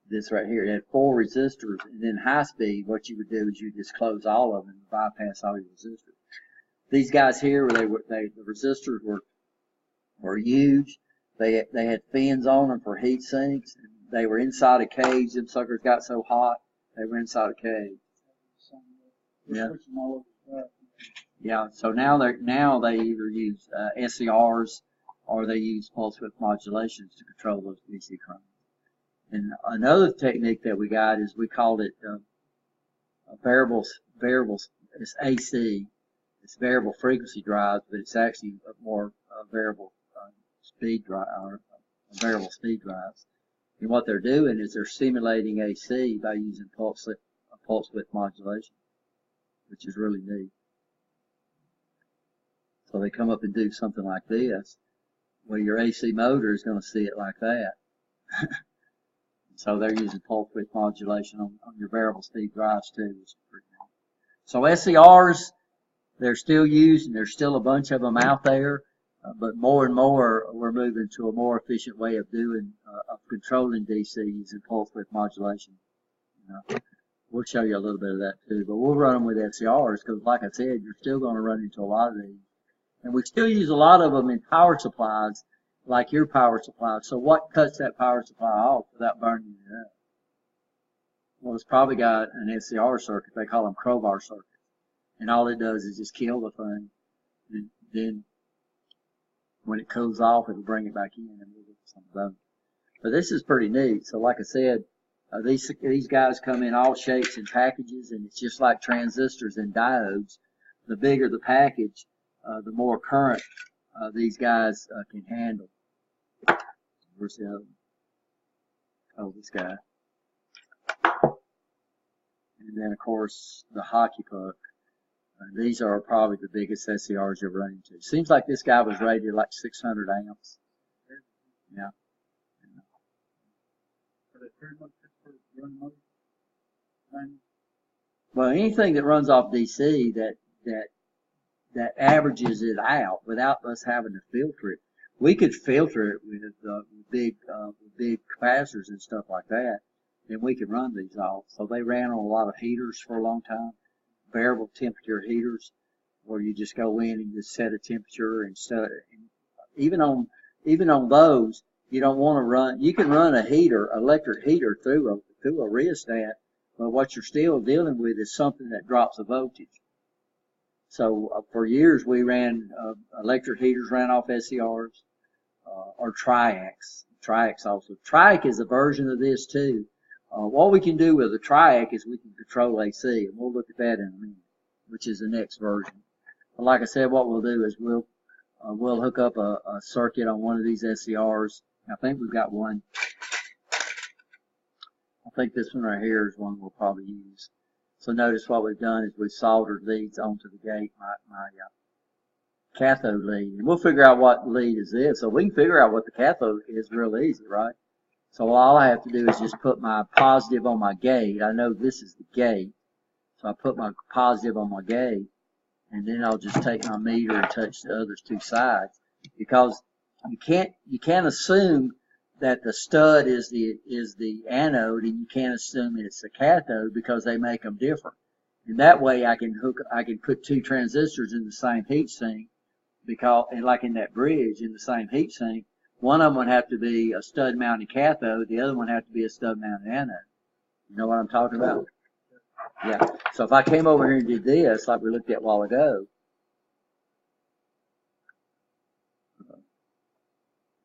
this right here. It had 4 resistors, and then high speed, what you would do is you just close all of them and bypass all your resistors. These guys here, the resistors were huge. They had fins on them for heat sinks. They were inside a cage. Them suckers got so hot, they were inside a cage. Yeah. Yeah. So now they either use SCRs or they use pulse width modulations to control those DC cranes. And another technique that we got is we called it variable. It's AC. It's variable frequency drives, but it's actually a more variable speed drive or variable speed drives. And what they're doing is they're simulating AC by using pulse width modulation, which is really neat. So they come up and do something like this, where your AC motor is going to see it like that. So they're using pulse width modulation on your variable speed drives too, which is pretty neat. So SCRs, they're still used, and there's still a bunch of them out there, but more and more we're moving to a more efficient way of controlling DC using pulse width modulation. We'll show you a little bit of that too, but we'll run them with SCRs because, like I said, you're still going to run into a lot of these, and we still use a lot of them in power supplies, like your power supply. So what cuts that power supply off without burning it up? Well, it's probably got an SCR circuit. They call them crowbar circuits. And all it does is just kill the thing. And then when it cools off, it'll bring it back in and we'll get some of those. But this is pretty neat. So like I said, these guys come in all shapes and packages, and it's just like transistors and diodes. The bigger the package, the more current these guys can handle. Where's the other one? Oh, this guy. And then, of course, the hockey puck. These are probably the biggest SCRs you're running into. Seems like this guy was rated like 600 amps. Yeah. Well, anything that runs off DC that averages it out without us having to filter it. We could filter it with big capacitors and stuff like that, and we could run these off. So they ran on a lot of heaters for a long time, variable temperature heaters, where you just go in and just set a temperature and even on those, you don't want to run. You can run a heater, electric heater, through a rheostat, but what you're still dealing with is something that drops the voltage. So for years we ran electric heaters ran off SCRs or Triacs. Triacs also. Triac is a version of this too. What we can do with a Triac is we can control AC, and we'll look at that in a minute, which is the next version. But like I said, what we'll do is we'll hook up a circuit on one of these SCRs. I think we've got one. I think this one right here is one we'll probably use. So notice what we've done is we've soldered leads onto the gate, my cathode lead. And we'll figure out what lead is this. So we can figure out what the cathode is real easy, right? So all I have to do is just put my positive on my gate. I know this is the gate. So I put my positive on my gate, and then I'll just take my meter and touch the other two sides. Because you can't assume that the stud is the anode, and you can't assume it's the cathode because they make them different. And that way I can put 2 transistors in the same heat sink, and like in that bridge in the same heat sink, one of them would have to be a stud mounted cathode, the other one would have to be a stud mounted anode. You know what I'm talking about? Yeah. So if I came over here and did this, like we looked at a while ago,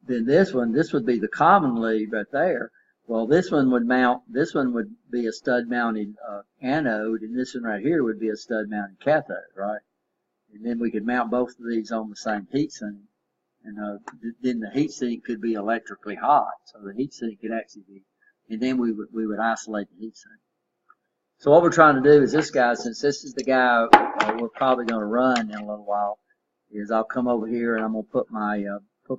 then this would be the common lead right there. Well, this one would be a stud mounted anode, and this one right here would be a stud mounted cathode, right? And then we could mount both of these on the same heat sink, and then the heat sink could be electrically hot, so the heat sink could actually be, and then we would isolate the heat sink. So what we're trying to do is this guy, since this is the guy we're probably going to run in a little while, is I'll come over here and I'm going to put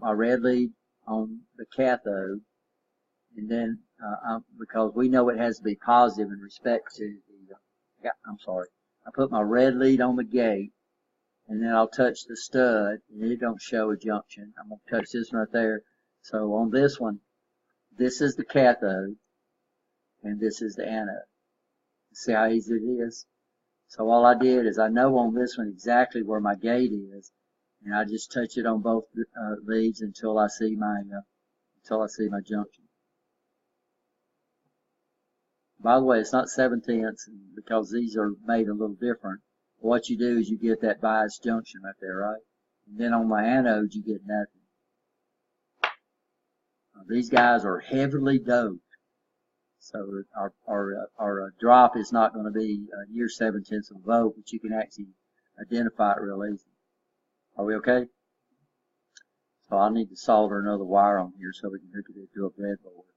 my red lead on the cathode, and then because we know it has to be positive in respect to the I'm sorry. I put my red lead on the gate, and then I'll touch the stud, and it don't show a junction. I'm going to touch this one right there. So on this one, this is the cathode, and this is the anode. See how easy it is? So all I did is I know on this one exactly where my gate is, and I just touch it on both leads until I see my junction. By the way, it's not 7/10 because these are made a little different. What you do is you get that biased junction right there, right? And then on my anode, you get nothing. These guys are heavily doped, so our drop is not going to be near 7/10 of a volt, but you can actually identify it real easy. Are we okay? So I need to solder another wire on here so we can hook it into a breadboard.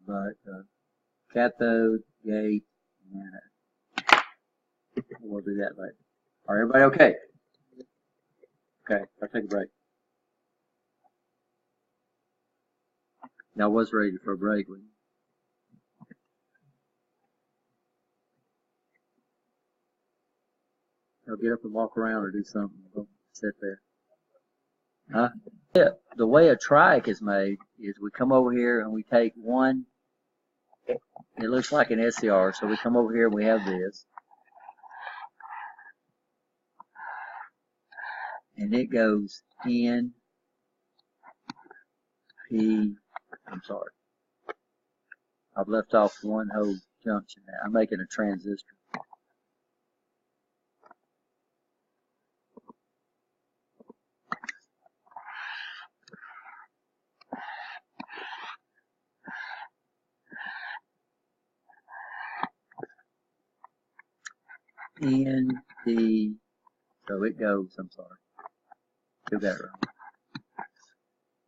But cathode, gate, and anode. We'll do that later. Are everybody okay? Okay, I'll take a break. Y'all was ready for a break, wasn't you? Y'all get up and walk around or do something. Don't sit there. Huh? Yeah, the way a triac is made is we come over here and we take one, it looks like an SCR, so we come over here and we have this. And it goes N, P, I'm sorry. I've left off one whole junction there. I'm making a transistor. N, P, so it goes, I'm sorry. Do that wrong.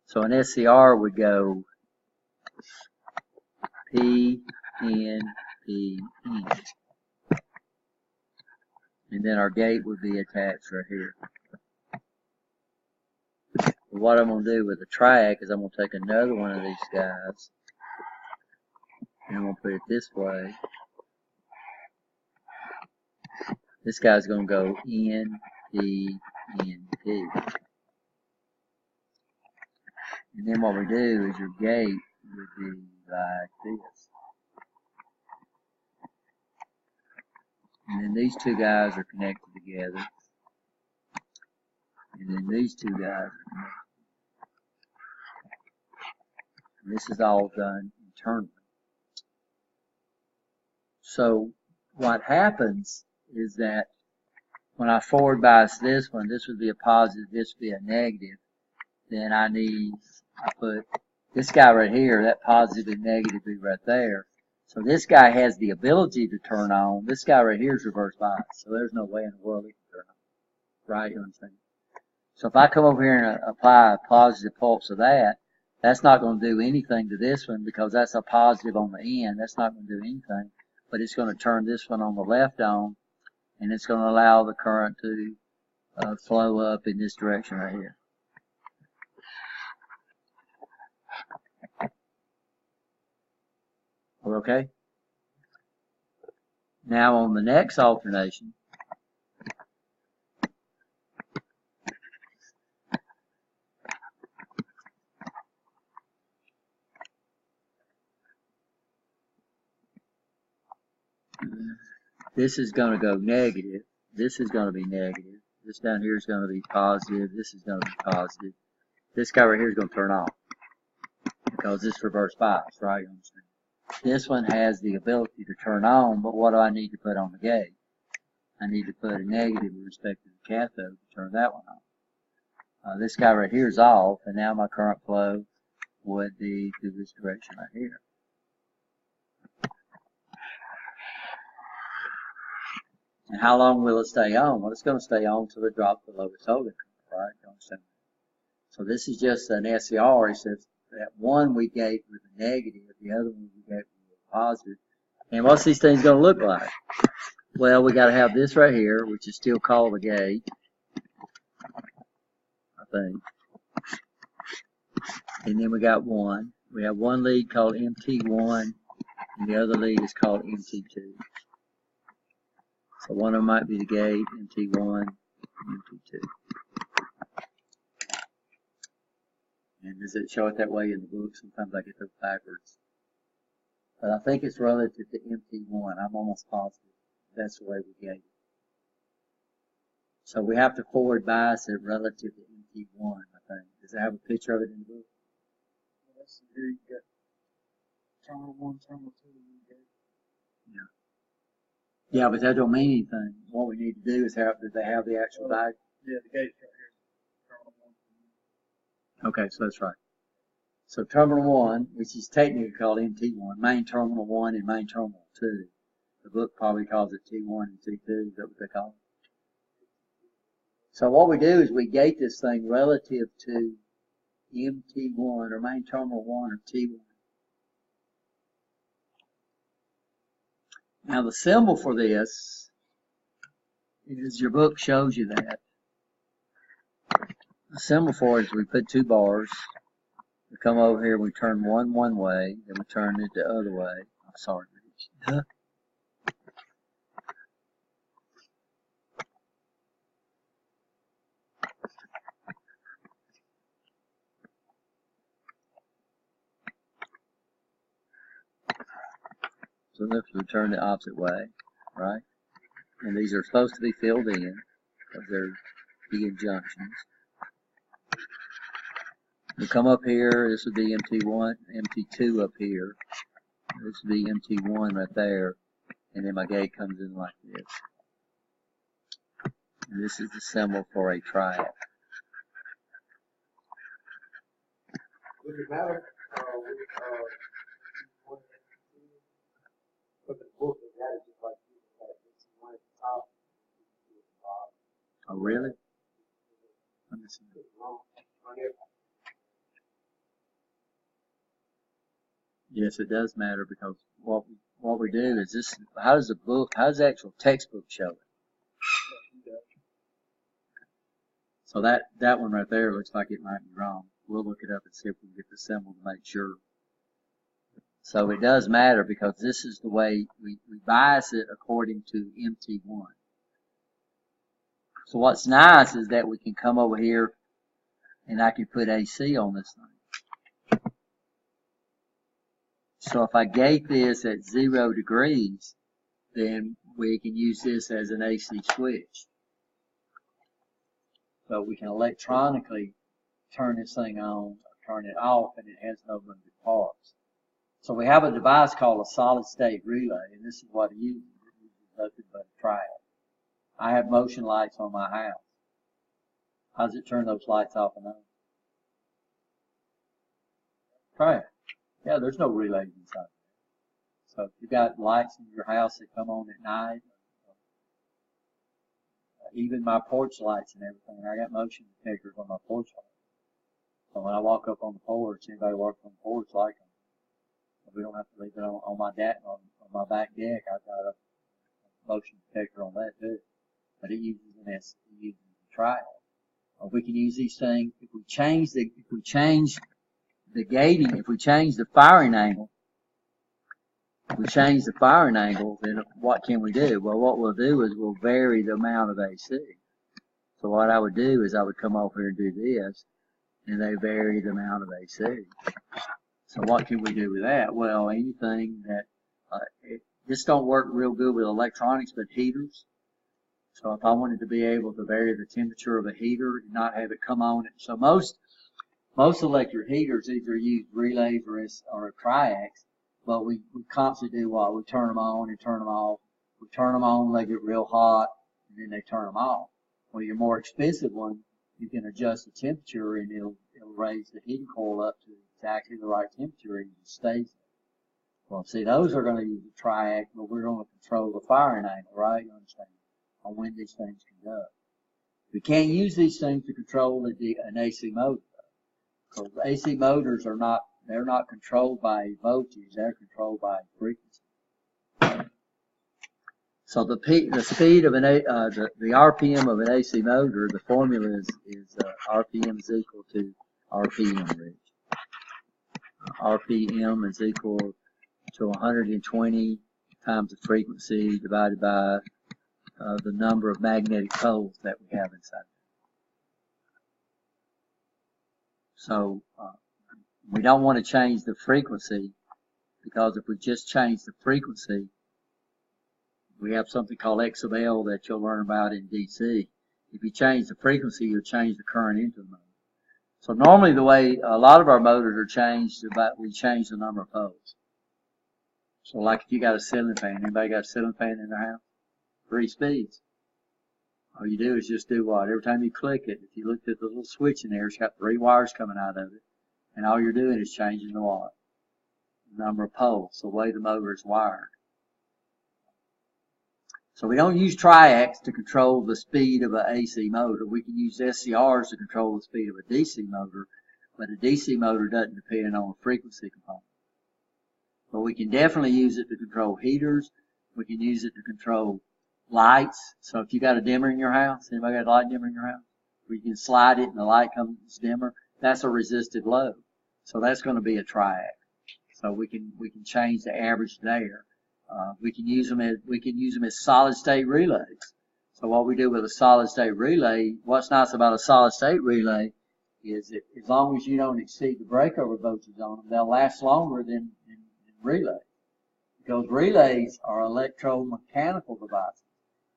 So an SCR would go P, N, P, N. And then our gate would be attached right here. But what I'm going to do with the triac is I'm going to take another one of these guys and I'm going to put it this way. This guy's going to go N, P, N, P. And then what we do is your gate would be like this. And then these two guys are connected together. And then these two guys are connected. And this is all done internally. So what happens is that when I forward bias this one, this would be a positive, this would be a negative. Then I put this guy right here, that positive and negative be right there. So this guy has the ability to turn on. This guy right here is reverse bias. So there's no way in the world it can turn on. Right? You understand? So if I come over here and apply a positive pulse of that, that's not going to do anything to this one because that's a positive on the end. That's not going to do anything. But it's going to turn this one on the left on, and it's going to allow the current to flow up in this direction right here. We're okay? Now on the next alternation, this is going to go negative. This is going to be negative. This down here is going to be positive. This is going to be positive. This guy right here is going to turn off because this reverse bias, right? You understand? This one has the ability to turn on, but what do I need to put on the gate? I need to put a negative with respect to the cathode to turn that one on. This guy right here is off, and now my current flow would be through this direction right here. And how long will it stay on? Well, it's going to stay on until it drops below its holding current, right? You understand? So this is just an SCR. It says that one we gate with a negative, the other one we gate with a positive. And what's these things going to look like? Well, we got to have this right here, which is still called a gate, I think. And then we got one. We have one lead called MT1, and the other lead is called MT2. So one of them might be the gate, MT1, MT2. And does it show it that way in the book? Sometimes I get those backwards. But I think it's relative to MT1. I'm almost positive that's the way we gave it. So we have to forward bias it relative to MT1, I think. Does it have a picture of it in the book? Let's see here, you got terminal 1, terminal 2, and you got Yeah, but that don't mean anything. What we need to do is have, do they have the actual diagram? yeah, the gate's right here. Terminal 1. Okay, so that's right. So terminal 1, which is technically called MT1, main terminal 1 and main terminal 2. The book probably calls it T1 and T2. Is that what they call it? So what we do is we gate this thing relative to MT1 or main terminal 1 or T1. Now the symbol for this is, your book shows you that. The symbol for it is we put two bars. We come over here, we turn one way, then we turn it the other way. I'm sorry, Rich. So if we turn the opposite way, right? And these are supposed to be filled in because they're P junctions. We come up here, this would be MT1, MT2 up here. This would be MT1 right there. And then my gate comes in like this. And this is the symbol for a triad. Would it matter, with the book, it had just like this one at the top, at the bottom. Oh, really? Let me see. Yes, it does matter because what we do is this. How does the actual textbook show it? So that one right there looks like it might be wrong. We'll look it up and see if we can get the symbol to make sure. So it does matter because this is the way we bias it according to MT1. So what's nice is that we can come over here and I can put AC on this thing. So if I gate this at 0 degrees, then we can use this as an AC switch. So we can electronically turn this thing on, or turn it off, and it has no moving parts. So we have a device called a solid state relay, and this is what it uses. It uses nothing but a triad. I have motion lights on my house. How does it turn those lights off and on? Triad. Yeah, there's no relays inside. So if you've got lights in your house that come on at night, even my porch lights and everything, I got motion detectors on my porch lights. So when I walk up on the porch, anybody walks on the porch like them, we don't have to leave it on my back deck. I've got a motion detector on that too. But it uses a triad. We can use these things if we change the gating, if we change the firing angle. If we change the firing angle, then what can we do? Well, what we'll do is we'll vary the amount of AC. So what I would do is I would come over here and do this, and they vary the amount of AC. So what can we do with that? Well, anything that, this don't work real good with electronics, but heaters. So if I wanted to be able to vary the temperature of a heater and not have it come on, so most electric heaters either use relays or triacs, but we constantly do what? We turn them on and turn them off. We turn them on, they get real hot, and then they turn them off. Well, your more expensive one, you can adjust the temperature and it'll raise the heating coil up to exactly the right temperature and it stays there. Well, see, those are going to use a triac, but we're going to control the firing angle, right? You understand? On when these things can go. We can't use these things to control an AC motor. Because AC motors they're not controlled by voltage, they're controlled by frequency. So the speed of the RPM of an AC motor, the formula is RPM is equal to RPM, Rich. RPM is equal to 120 times the frequency divided by the number of magnetic poles that we have inside. So we don't want to change the frequency, because if we just change the frequency, we have something called X sub L that you'll learn about in DC. If you change the frequency, you'll change the current into the motor. So normally the way a lot of our motors are changed, we change the number of poles. So like if you got a ceiling fan, anybody got a ceiling fan in their house? 3 speeds. All you do is just do what? Every time you click it, if you looked at the little switch in there, it's got 3 wires coming out of it. And all you're doing is changing the what? The number of poles, the way the motor is wired. So we don't use triacs to control the speed of an AC motor. We can use SCRs to control the speed of a DC motor, but a DC motor doesn't depend on a frequency component. But we can definitely use it to control heaters. We can use it to control lights. So if you got a dimmer in your house, anybody got a light dimmer in your house? Where you can slide it and the light comes dimmer, that's a resistive load. So that's going to be a triac. So we can change the average there. We can use them as solid state relays. So what we do with a solid state relay, what's nice about a solid state relay is that as long as you don't exceed the breakover voltage on them, they'll last longer than relays. Because relays are electromechanical devices.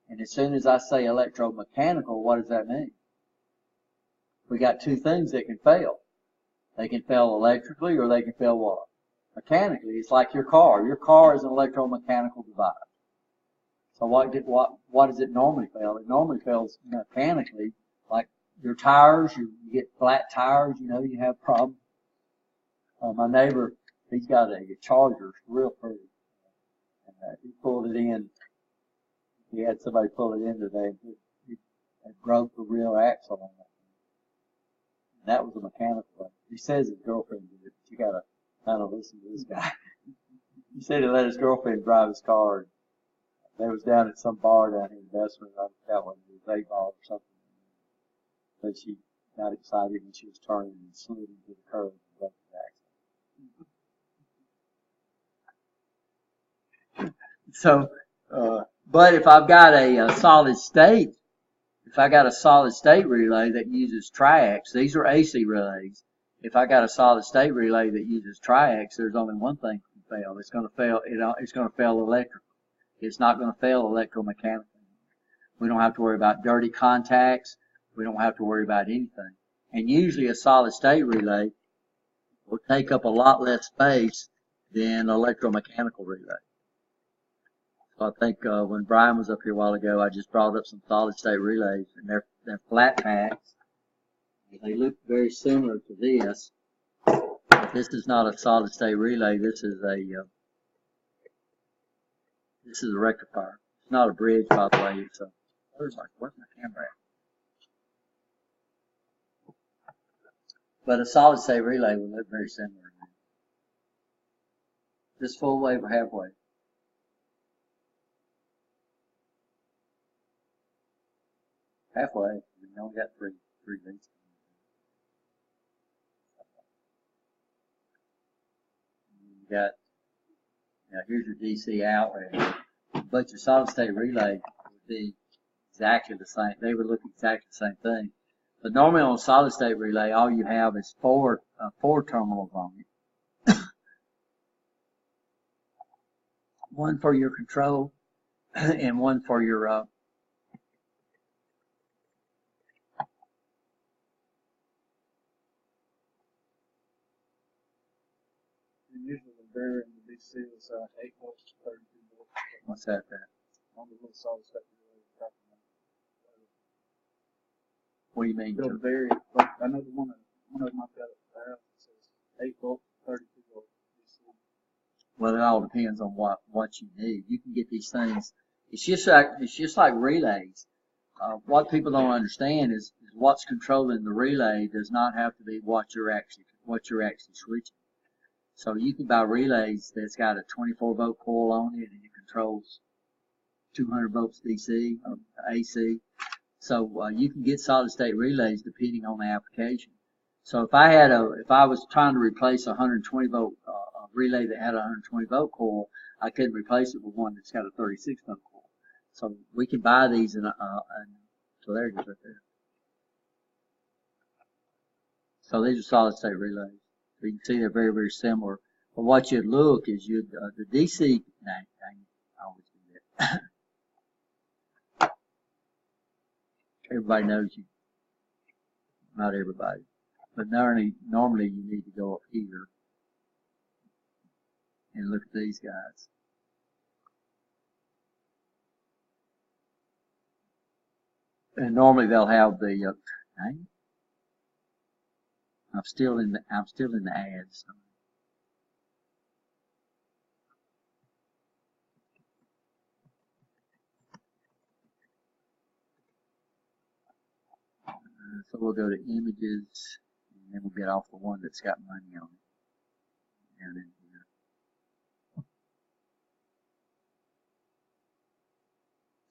And as soon as I say electromechanical, what does that mean? We got 2 things that can fail. They can fail electrically, or they can fail what? Mechanically. It's like your car. Your car is an electromechanical device. So what does it normally fail? It normally fails mechanically, like your tires. You get flat tires, you have problems. My neighbor, he's got a Charger, real pretty. And he pulled it in. He had somebody pull it in today. He broke the rear axle on it. And that was a mechanical one. He says his girlfriend did it, but you gotta kind of listen to this guy. He said he let his girlfriend drive his car. They was down at some bar down here in Bessemer. I forgot what it was, 8 Ball or something. But she got excited when she was turning and slid into the curb and broke the axle. So, but if I've got a solid state, relay that uses triacs, these are AC relays. If I got a solid state relay that uses triacs, there's only one thing that can fail. It's going to fail. It's going to fail electrically. It's not going to fail electromechanically. We don't have to worry about dirty contacts. We don't have to worry about anything. And usually a solid state relay will take up a lot less space than electromechanical relay. So I think when Brian was up here a while ago, I just brought up some solid state relays, and they're flat packs. They look very similar to this, but this is not a solid state relay. This is a rectifier. It's not a bridge, by the way. It's where's my camera at? But a solid state relay will look very similar. This full wave or halfway? Halfway. We only got three beats. You got, here's your DC out right, but your solid state relay would be exactly the same. They would look exactly the same thing. But normally on a solid state relay, all you have is four terminals on it. One for your control and one for your usually the barrier in the DC is 8 volts to 32 volts. What's that? On the little solid state relay. What do you mean? They'll vary. Like I know one of them I've got at the house says 8 volts to 32 volts. Well, it all depends on what you need. You can get these things. It's just like relays. What people don't understand is what's controlling the relay does not have to be what you're actually switching. So you can buy relays that's got a 24 volt coil on it and it controls 200 volts DC or AC. So you can get solid state relays depending on the application. So if I was trying to replace a 120 volt relay that had a 120 volt coil, I couldn't replace it with one that's got a 36 volt coil. So we can buy these and so there it is right there. So these are solid state relays. So you can see they're very, very similar. But what you'd look is the DC, I always do that. Everybody knows you. Not everybody. But normally you need to go up here and look at these guys. And normally they'll have the, I'm still in the ads. So we'll go to images, and then we'll get off the one that's got money on it. And then here.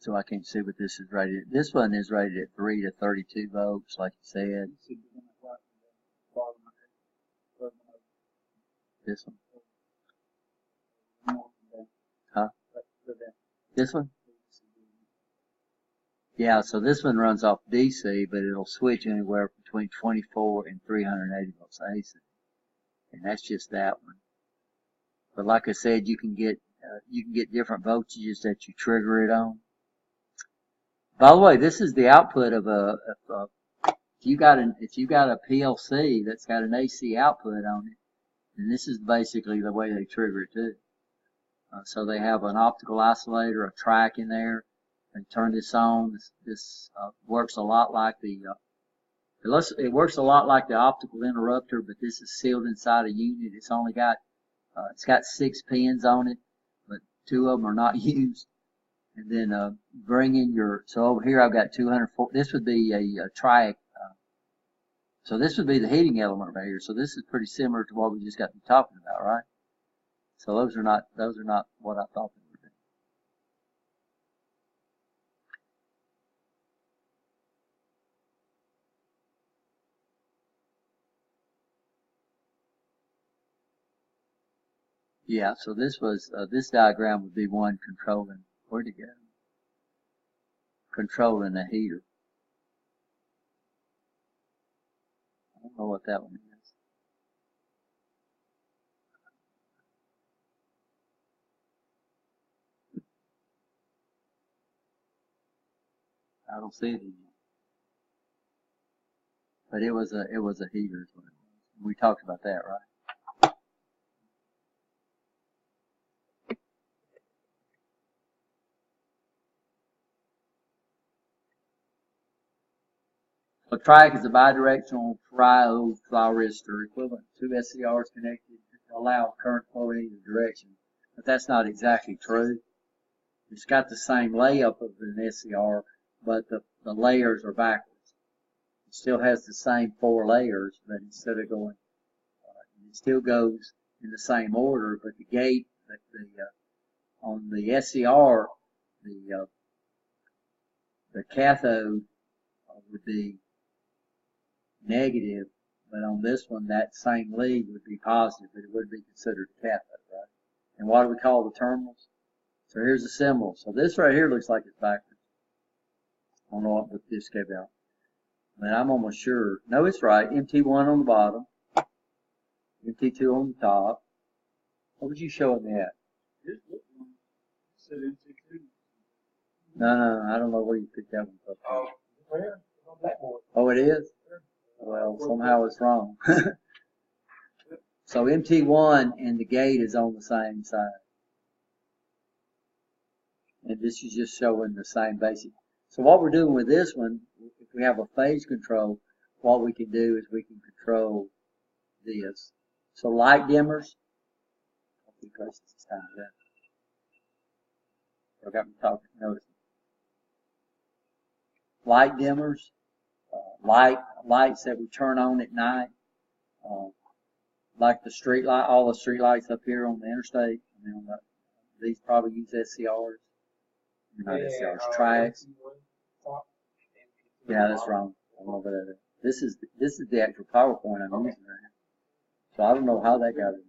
So I can't see what this is rated. This one is rated at 3 to 32 volts, like you said. This one. Huh? This one? Yeah, so this one runs off DC, but it'll switch anywhere between 24 and 380 volts AC. And that's just that one. But like I said, you can get different voltages that you trigger it on. By the way, this is the output of if you got a PLC that's got an AC output on it, and this is basically the way they trigger it too. So they have an optical isolator, a track in there. They turn this on. This works a lot like it works a lot like the optical interrupter, but this is sealed inside a unit. It's only got it's got 6 pins on it, but 2 of them are not used. And then bring in so over here I've got 204. This would be a triac. So this would be the heating element right here. So this is pretty similar to what we just got to talking about, right? So those are not what I thought they would be. Yeah, so this diagram would be one controlling, where'd it go? Controlling the heater. I don't know what that one is. I don't see it anymore. But it was a heater is what it was. We talked about that, right? A triac is a bidirectional triode thyristor equivalent to 2 SCRs connected to allow current flow in either direction. But that's not exactly true. It's got the same layup of an SCR, but the layers are backwards. It still has the same 4 layers, but instead of going, it still goes in the same order, but the gate, on the SCR, the cathode would be negative, but on this one, that same lead would be positive, but it would be considered a cathode, right? And what do we call the terminals? So here's the symbol. So this right here looks like it's backwards. I don't know what this gave out. But I'm almost sure. No, it's right. MT1 on the bottom. MT2 on the top. What would you show me at? No, I don't know where you picked that one up. Oh, it is? Well, somehow it's wrong. So MT1 and the gate is on the same side. And this is just showing the same basic. So what we're doing with this one, if we have a phase control, what we can do is we can control this. So light dimmers, I got me talking, notice. Light dimmers, lights that we turn on at night, like the street light, all the street lights up here on the interstate. I mean, these probably use SCRs. Not SCRs, triacs. Yeah, that's wrong. I don't know what that is. This is the actual PowerPoint I'm using right now. So I don't know how that got in.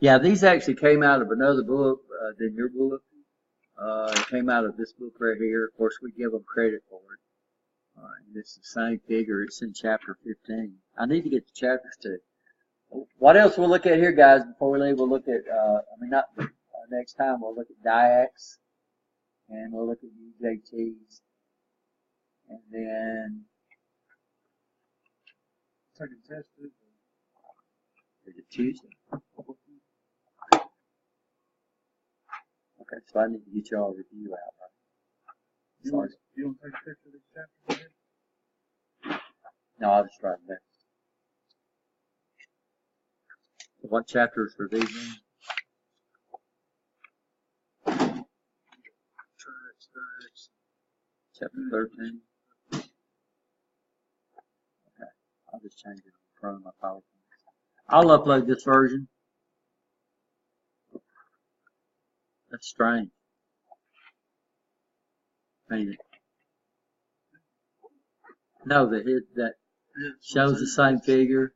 Yeah, these actually came out of another book than your book. It came out of this book right here. Of course, we give them credit for it. And it's the same figure. It's in chapter 15. I need to get the chapters too. What else we'll look at here, guys, before we leave? We'll look at, next time we'll look at Dyax, and we'll look at UJTs, and then, Second test is is it Tuesday? Okay, so I need to get y'all a review out, right? you want to take a picture of this chapter? No, I'll just write it down. So what chapters are these in? Chapter 13. Okay, I'll just change it in front of my PowerPoint. I'll upload this version. That's strange. Ain't it? No, that shows the same figure.